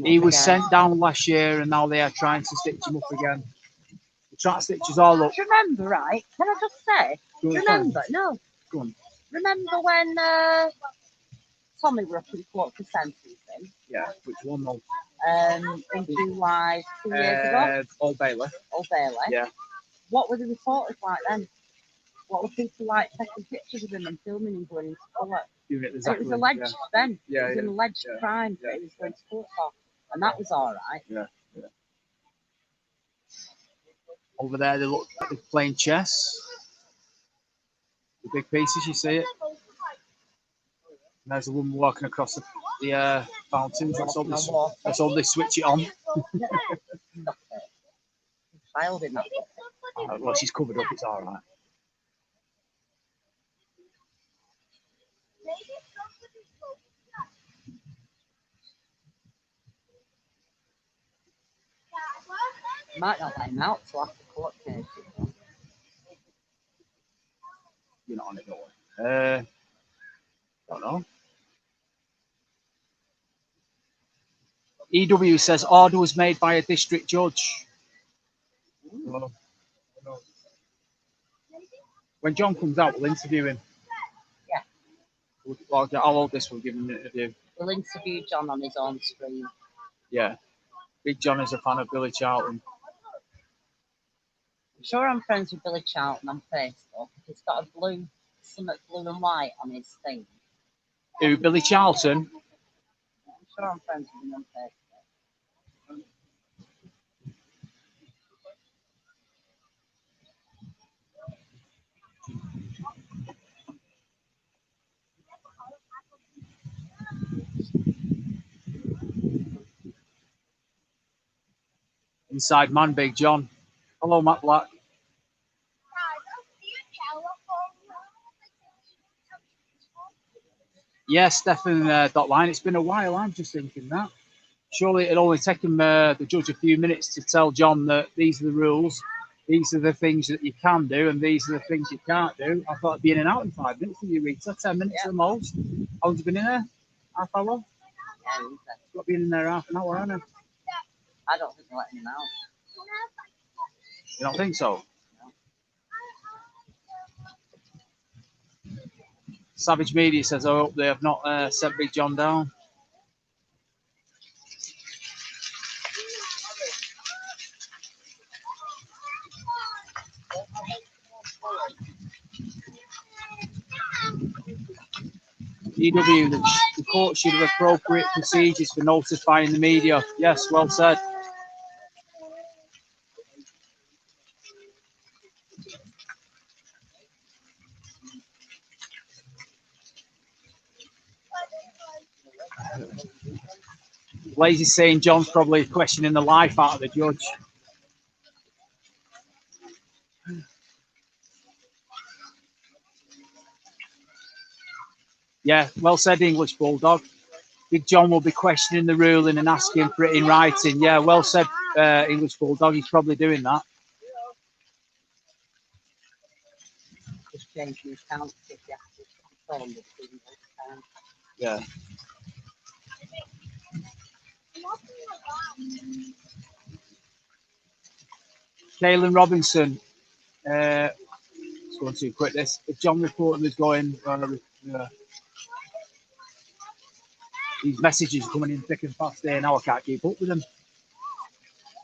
Speaker 3: He was sent down last year, and now they are trying to stitch him up again. They're trying to stitch us all up.
Speaker 4: Do you remember, right? Can I just say? Remember? No.
Speaker 3: Go on.
Speaker 4: Remember when Tommy were up in court for sentencing?
Speaker 3: Yeah. Which one though?
Speaker 4: In July 2 years ago.
Speaker 3: Old Bailey.
Speaker 4: Old Bailey.
Speaker 3: Yeah.
Speaker 4: What were the reporters like then? What were people like taking pictures of him and filming him going into court?
Speaker 3: Exactly.
Speaker 4: It was alleged then.
Speaker 3: Yeah,
Speaker 4: it was an alleged crime that he was going to court for. And that was all right.
Speaker 3: Yeah. Over there, they look like they're playing chess. The big pieces, you see it. And there's a woman walking across the fountains. Let's hope they switch it on.
Speaker 4: Child in that.
Speaker 3: Well, she's covered up. It's all right.
Speaker 4: Might not let him out till after court case.
Speaker 3: You're not on it, don't we? Don't know. EW says order was made by a district judge. Well, when John comes out, we'll interview him.
Speaker 4: Yeah.
Speaker 3: I'll hold this. We'll give him an interview.
Speaker 4: We'll interview John on his own screen.
Speaker 3: Yeah. Big John is a fan of Billy Charlton.
Speaker 4: I'm sure I'm friends with Billy Charlton on Facebook. He's got a something blue and white on his thing.
Speaker 3: Who, Billy Charlton?
Speaker 4: I'm sure I'm friends with him on Facebook.
Speaker 3: Inside man, Big John. Hello, Matt Black. Yeah, Stefan Dotline. It's been a while. I'm just thinking that. Surely it'd only take him, the judge, a few minutes to tell John that these are the rules, these are the things that you can do, and these are the things you can't do. I thought it'd be in and out in 5 minutes. Did you, Rita? 10 minutes at the most. How long have you been in there? Half hour?
Speaker 4: Yeah,
Speaker 3: It's got to be in there half an hour, hasn't it?
Speaker 4: I don't think they're letting him out.
Speaker 3: You don't think so? Savage Media says, I hope they have not sent Big John down. EW, the court should have appropriate procedures for notifying the media. Yes, well said. Lazy's saying John's probably questioning the life out of the judge. Yeah, well said, English Bulldog. Big John will be questioning the ruling and asking for it in writing. Yeah, well said, English Bulldog. He's probably doing that.
Speaker 4: Just changing his count if you have to confirm the
Speaker 3: Yeah. Kaylin Robinson. Let's go on too quick. This. If John reported was going, these messages are coming in thick and fast there now. I can't keep up with them.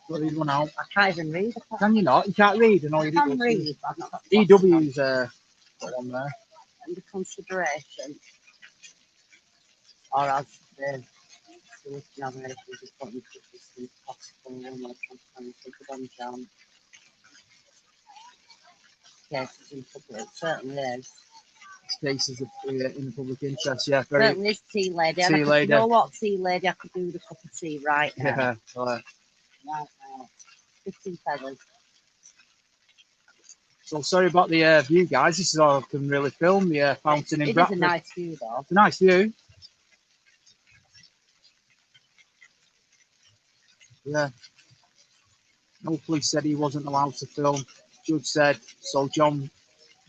Speaker 3: Got these one out.
Speaker 4: I can't even read.
Speaker 3: Can you not? You can't read. And all you
Speaker 4: can read.
Speaker 3: EW's got one there.
Speaker 4: Under consideration, or as the nominations is put in as possible and more transparency for them, John. Cases in public, certainly is.
Speaker 3: Cases of, in the public interest, yeah. Very,
Speaker 4: certainly is tea lady.
Speaker 3: Tea lady.
Speaker 4: You know what, tea lady? I could do with a cup of tea right now.
Speaker 3: Yeah.
Speaker 4: Right now. 15 feathers.
Speaker 3: So sorry about the view, guys. This is all I can really film. The fountain in Bradford.
Speaker 4: It is a nice view, though.
Speaker 3: It's a nice view. Yeah. No police said he wasn't allowed to film. Judge said so. John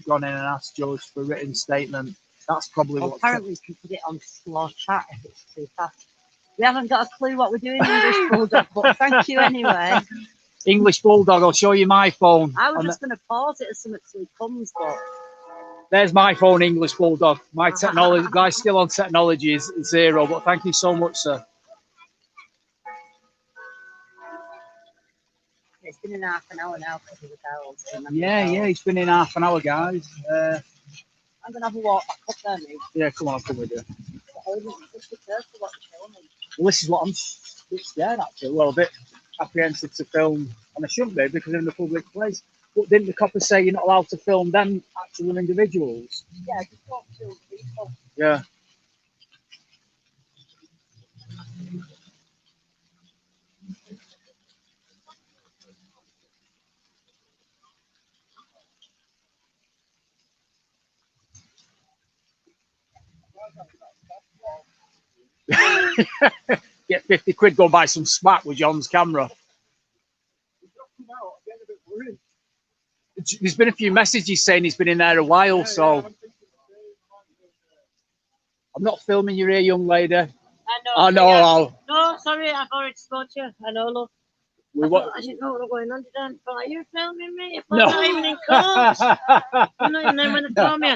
Speaker 3: gone in and asked Judge for a written statement. That's probably what.
Speaker 4: Apparently, you can put it on slow chat if it's too fast. We haven't got a clue what we're doing, English Bulldog, but thank you anyway.
Speaker 3: English Bulldog, I'll show you my phone.
Speaker 4: I was just going to pause it as soon as he comes, but.
Speaker 3: There's my phone, English Bulldog. My technology, my skill on technology is 0, but thank you so much, sir.
Speaker 4: It's been in half an hour now because of the barrels.
Speaker 3: Yeah, it's been in half an hour, guys.
Speaker 4: I'm going to have a walk back up there, mate.
Speaker 3: Yeah, come on, I'll come with you.
Speaker 4: Just be careful what you're showing me.
Speaker 3: Well, this is what I'm a bit scared, actually. Well, a bit apprehensive to film, and I shouldn't be because they're in a public place. But didn't the coppers say you're not allowed to film them actual individuals?
Speaker 4: Yeah, just don't film people.
Speaker 3: Yeah. Get 50 quid, go buy some smack with John's camera. There's been a few messages saying he's been in there a while, so I'm not filming you here, young lady. I know.
Speaker 9: Yeah. No, sorry, I've already spoke to you. I know, love. I didn't know what was going on, did I? But are you filming me? I'm not even in court. And then when they told me,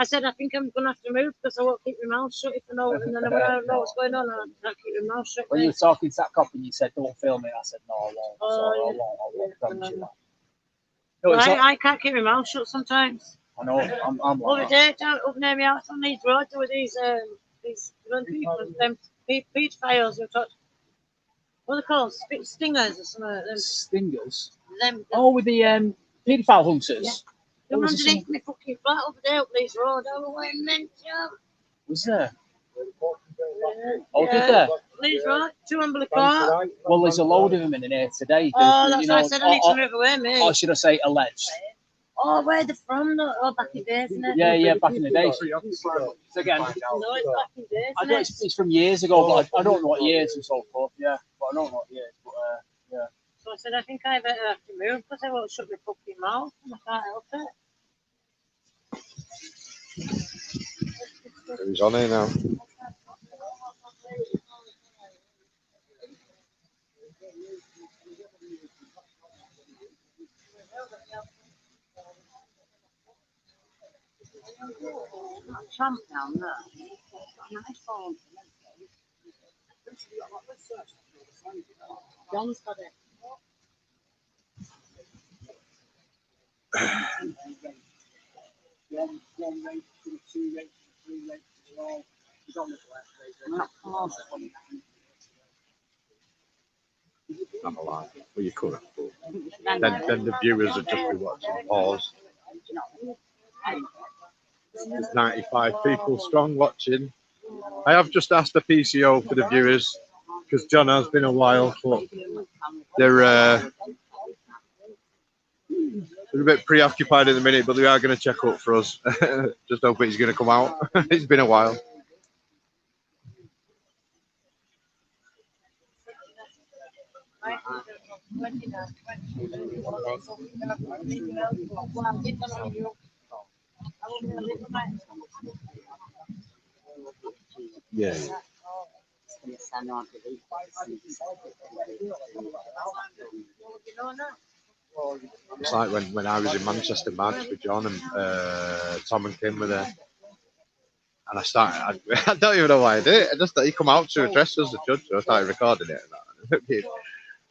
Speaker 9: I said, I think I'm going to have to move because I won't keep my mouth shut if I know. And then when I know what's going on, I can't keep my mouth shut.
Speaker 3: When you were talking to that cop and you said, don't film it, I said, no, I won't. So I won't promise you that. No, it's not-
Speaker 9: I can't keep my mouth shut sometimes.
Speaker 3: I know. I'm
Speaker 9: Other
Speaker 3: like that.
Speaker 9: day, down up near my house on these roads, there were these young people, them pedophiles who talk. What are they called? Stingers or something like them.
Speaker 3: Stingers.
Speaker 9: Them.
Speaker 3: Oh, with the paedophile hunters.
Speaker 9: Yeah.
Speaker 3: Oh,
Speaker 9: They're
Speaker 3: was there
Speaker 9: underneath my fucking flat over there up these roads. Oh, what mental.
Speaker 3: Was there?
Speaker 9: Yeah.
Speaker 3: Oh, did there?
Speaker 9: These roads, 2 Umberley Court.
Speaker 3: Well, there's a load of them in here today.
Speaker 9: Oh, that's why I said I need to move away, mate.
Speaker 3: Or should I say alleged?
Speaker 9: Oh, where they're from, though? Oh, back in days, isn't it?
Speaker 3: Yeah, back in the day. So again,
Speaker 9: No, it's back in days,
Speaker 3: I
Speaker 9: isn't
Speaker 3: know
Speaker 9: it?
Speaker 3: it's from years ago, but I don't know what years and so forth. Yeah, but I don't know what years. But yeah.
Speaker 9: So I said, I think I better have to move because I won't shut my fucking mouth and I can't help it.
Speaker 6: Who's on here now?
Speaker 4: Tramp down there. Nice phone. John's got it.
Speaker 6: I'm alive. Well, you could. But then the viewers would just be watching pause. There's 95 people strong watching. I have just asked the PCO for the viewers because John has been a while, but they're a bit preoccupied at the minute, but they are going to check up for us. Just hope he's going to come out. It's been a while. Yeah. It's like when I was in Manchester Match with John and Tom and Kim were there. And I started, I don't even know why I did it. I just thought he come out to address us, the judge. So I started recording it. And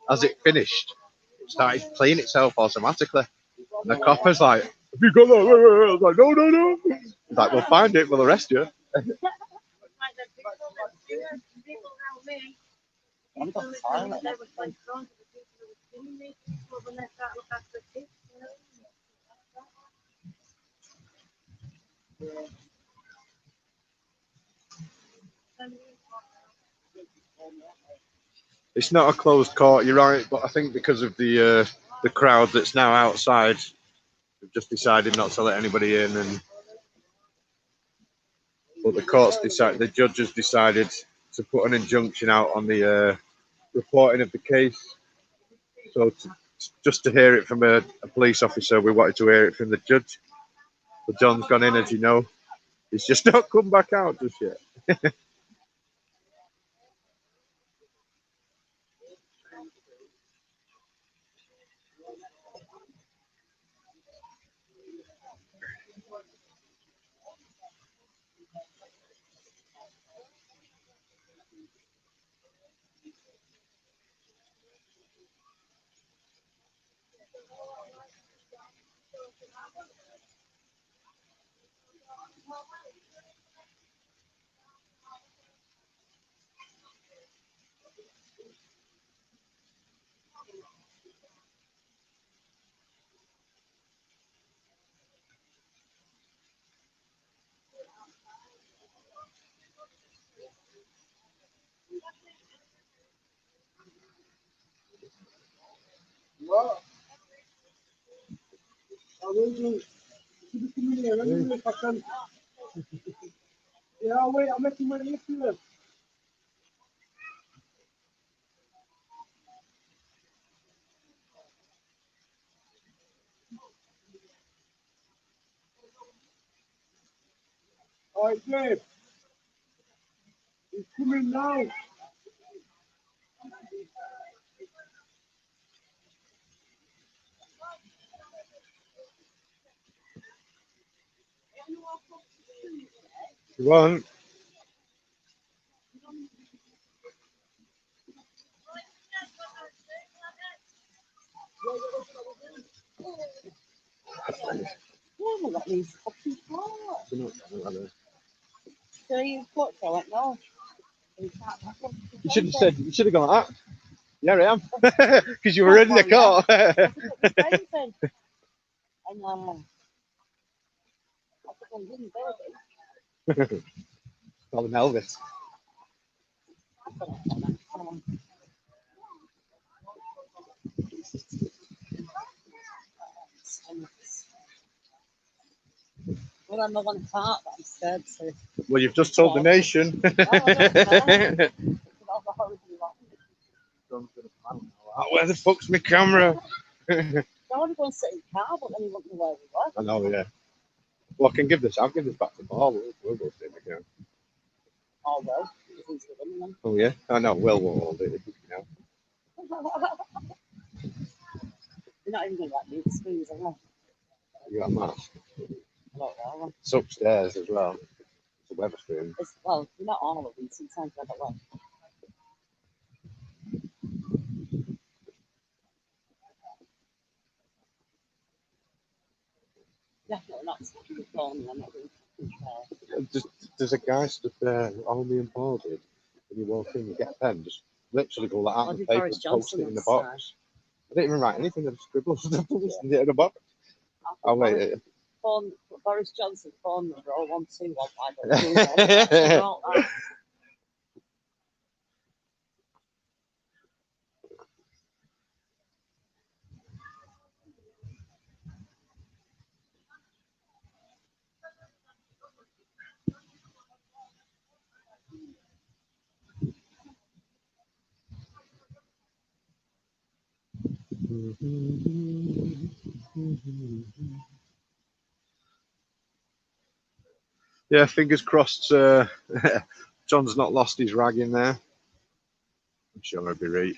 Speaker 6: as it finished, it started playing itself automatically. And the copper's like, have you got that? I was like, no. He's like, we'll find it, we'll arrest you. It's not a closed court, you're right, but I think because of the crowd that's now outside, they've just decided not to let anybody in. But the judge has decided to put an injunction out on the reporting of the case. So just to hear it from a police officer, we wanted to hear it from the judge. But John's gone in, as you know. He's just not come back out just yet.
Speaker 8: Yeah, wait, I'm making money if you live. All right, Dave. He's coming now.
Speaker 6: You want?
Speaker 4: Yeah, well, that means fucking car.
Speaker 6: You know what I mean?
Speaker 4: So you put, I went, no.
Speaker 6: You should have said, you should have gone like that. Yeah, I am. Because you were in the car.
Speaker 4: And I took one didn't building.
Speaker 6: Call him Elvis.
Speaker 4: Well, I'm the one part that I'm scared to.
Speaker 6: Well, you've just told the nation. Where the fuck's my camera?
Speaker 4: I want to go and sit in the car, but then he won't know where we were.
Speaker 6: I know, yeah. Well, I can give this. I'll give this back to Paul. We'll go see him again.
Speaker 4: Oh, well. He's with him, then.
Speaker 6: Oh, yeah? I know. Will won't hold it. You know.
Speaker 4: You're not even going to let me the spoons, are you?
Speaker 6: You got a mask?
Speaker 4: I don't know.
Speaker 6: It's upstairs as well. It's a weather screen.
Speaker 4: Well, you're not all of them. Sometimes they're not well. Definitely not the phone. I'm not going to
Speaker 6: There's a guy stood there, only imported. When you walk in, you get a pen, just literally go like that on the paper and post it in the box. I didn't even write anything, I just scribbled stuff and stick it in the box. Oh, wait.
Speaker 4: Phone, Boris Johnson phone number 01215.
Speaker 6: Yeah, fingers crossed. John's not lost his rag in there. I'm sure he'll be right.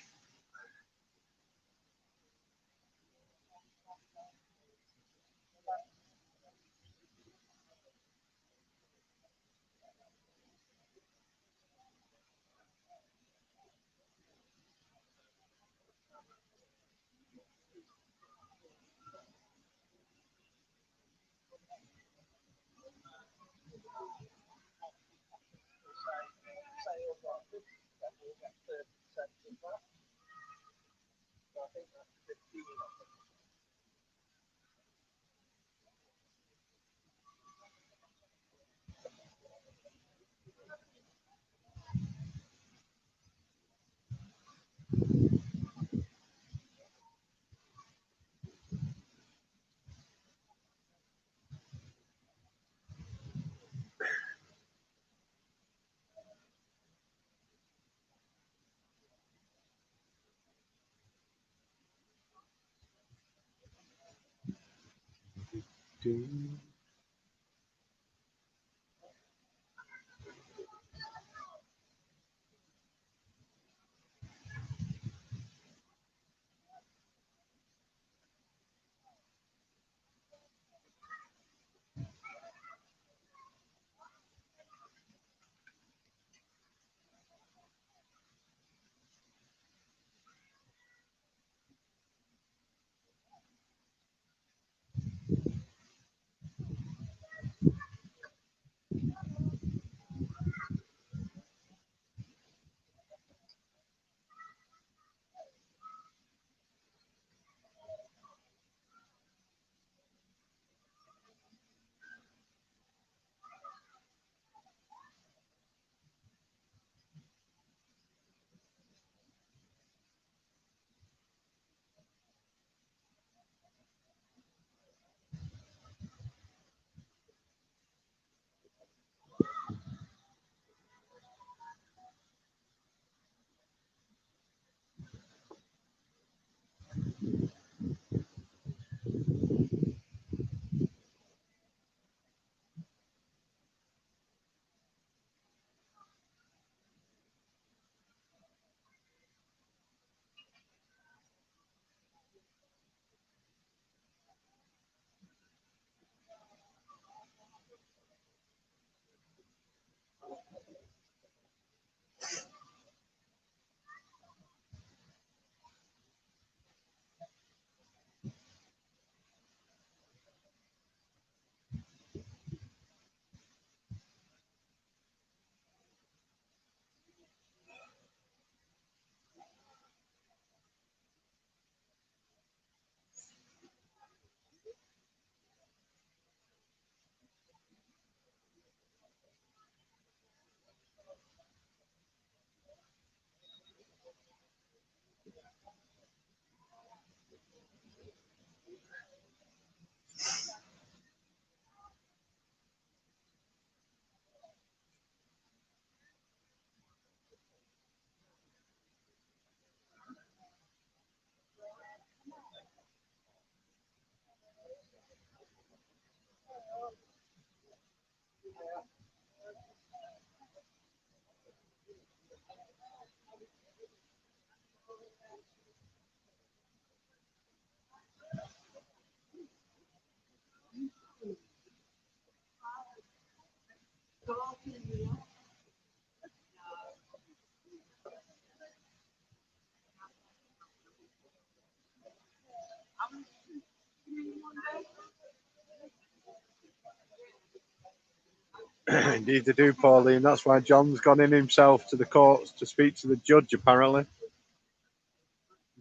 Speaker 6: Indeed they do, Pauline. That's why John's gone in himself to the courts to speak to the judge, apparently.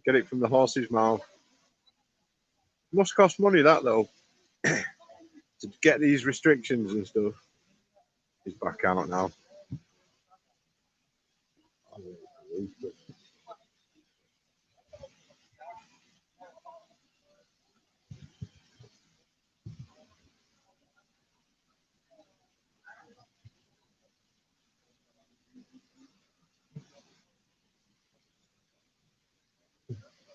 Speaker 6: Get it from the horse's mouth. Must cost money, that, though. To get these restrictions and stuff. He's back out now.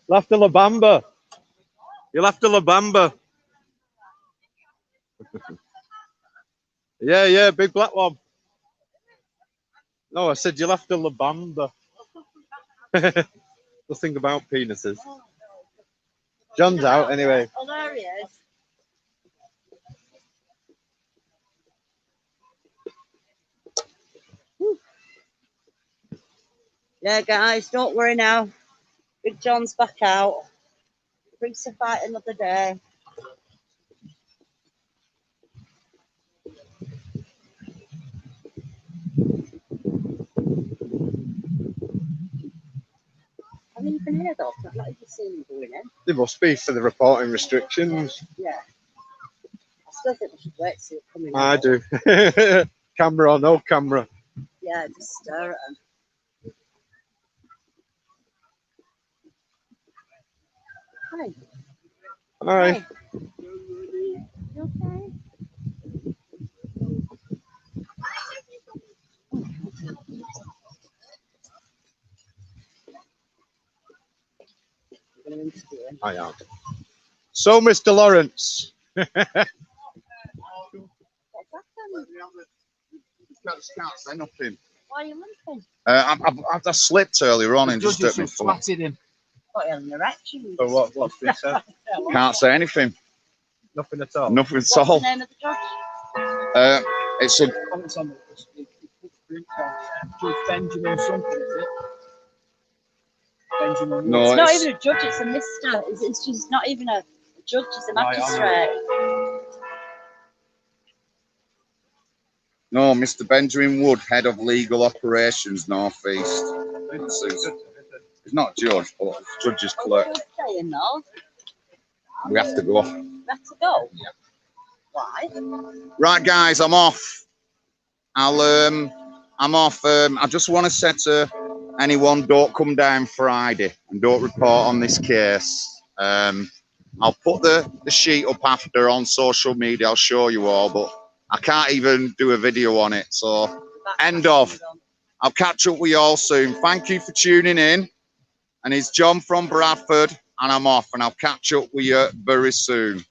Speaker 6: Left the La Bamba. You left the La Bamba. Yeah, big black one. No, I said you left the La Bamba. Nothing about penises. John's out anyway.
Speaker 4: Oh, there he is. Whew. Yeah, guys, don't worry now. Big John's back out. Brings to fight another day. Have you been here though? I've not even seen him going in.
Speaker 6: They must be for the reporting restrictions.
Speaker 4: Yeah. I still think we should wait to see it coming
Speaker 6: I
Speaker 4: out.
Speaker 6: do. Camera or no camera.
Speaker 4: Yeah, just stare at him. Hi.
Speaker 6: Hi.
Speaker 4: Hi. You okay?
Speaker 6: I am. So, Mr. Lawrence.
Speaker 4: What's happened?
Speaker 2: Can't say nothing.
Speaker 4: Why are you limping?
Speaker 2: I slipped earlier on
Speaker 3: The
Speaker 2: and
Speaker 3: judge
Speaker 2: just
Speaker 3: has swatted him.
Speaker 4: What, you're an erection?
Speaker 6: So what's this?
Speaker 2: can't say anything.
Speaker 6: Nothing at all.
Speaker 2: Nothing at
Speaker 4: What's
Speaker 2: all.
Speaker 4: the name of the judge?
Speaker 2: It's a
Speaker 3: Comments on it. Judge Benjamin something, is it? Benjamin.
Speaker 2: No,
Speaker 4: It's not
Speaker 2: it's-
Speaker 4: even a judge, it's a mister. It's just not even a judge, it's a magistrate.
Speaker 2: no, Mr. Benjamin Wood, head of legal operations, North East. He's not judge, but judge's clerk.
Speaker 4: What's he saying though?
Speaker 2: We have to go.
Speaker 4: We have to go?
Speaker 2: Yeah.
Speaker 4: Why?
Speaker 2: Right, guys, I'm off. I'm off. I just want to say to anyone, don't come down Friday and don't report on this case. I'll put the sheet up after on social media. I'll show you all, but I can't even do a video on it. So, end of. I'll catch up with you all soon. Thank you for tuning in. And it's John from Bradford, and I'm off. And I'll catch up with you very soon.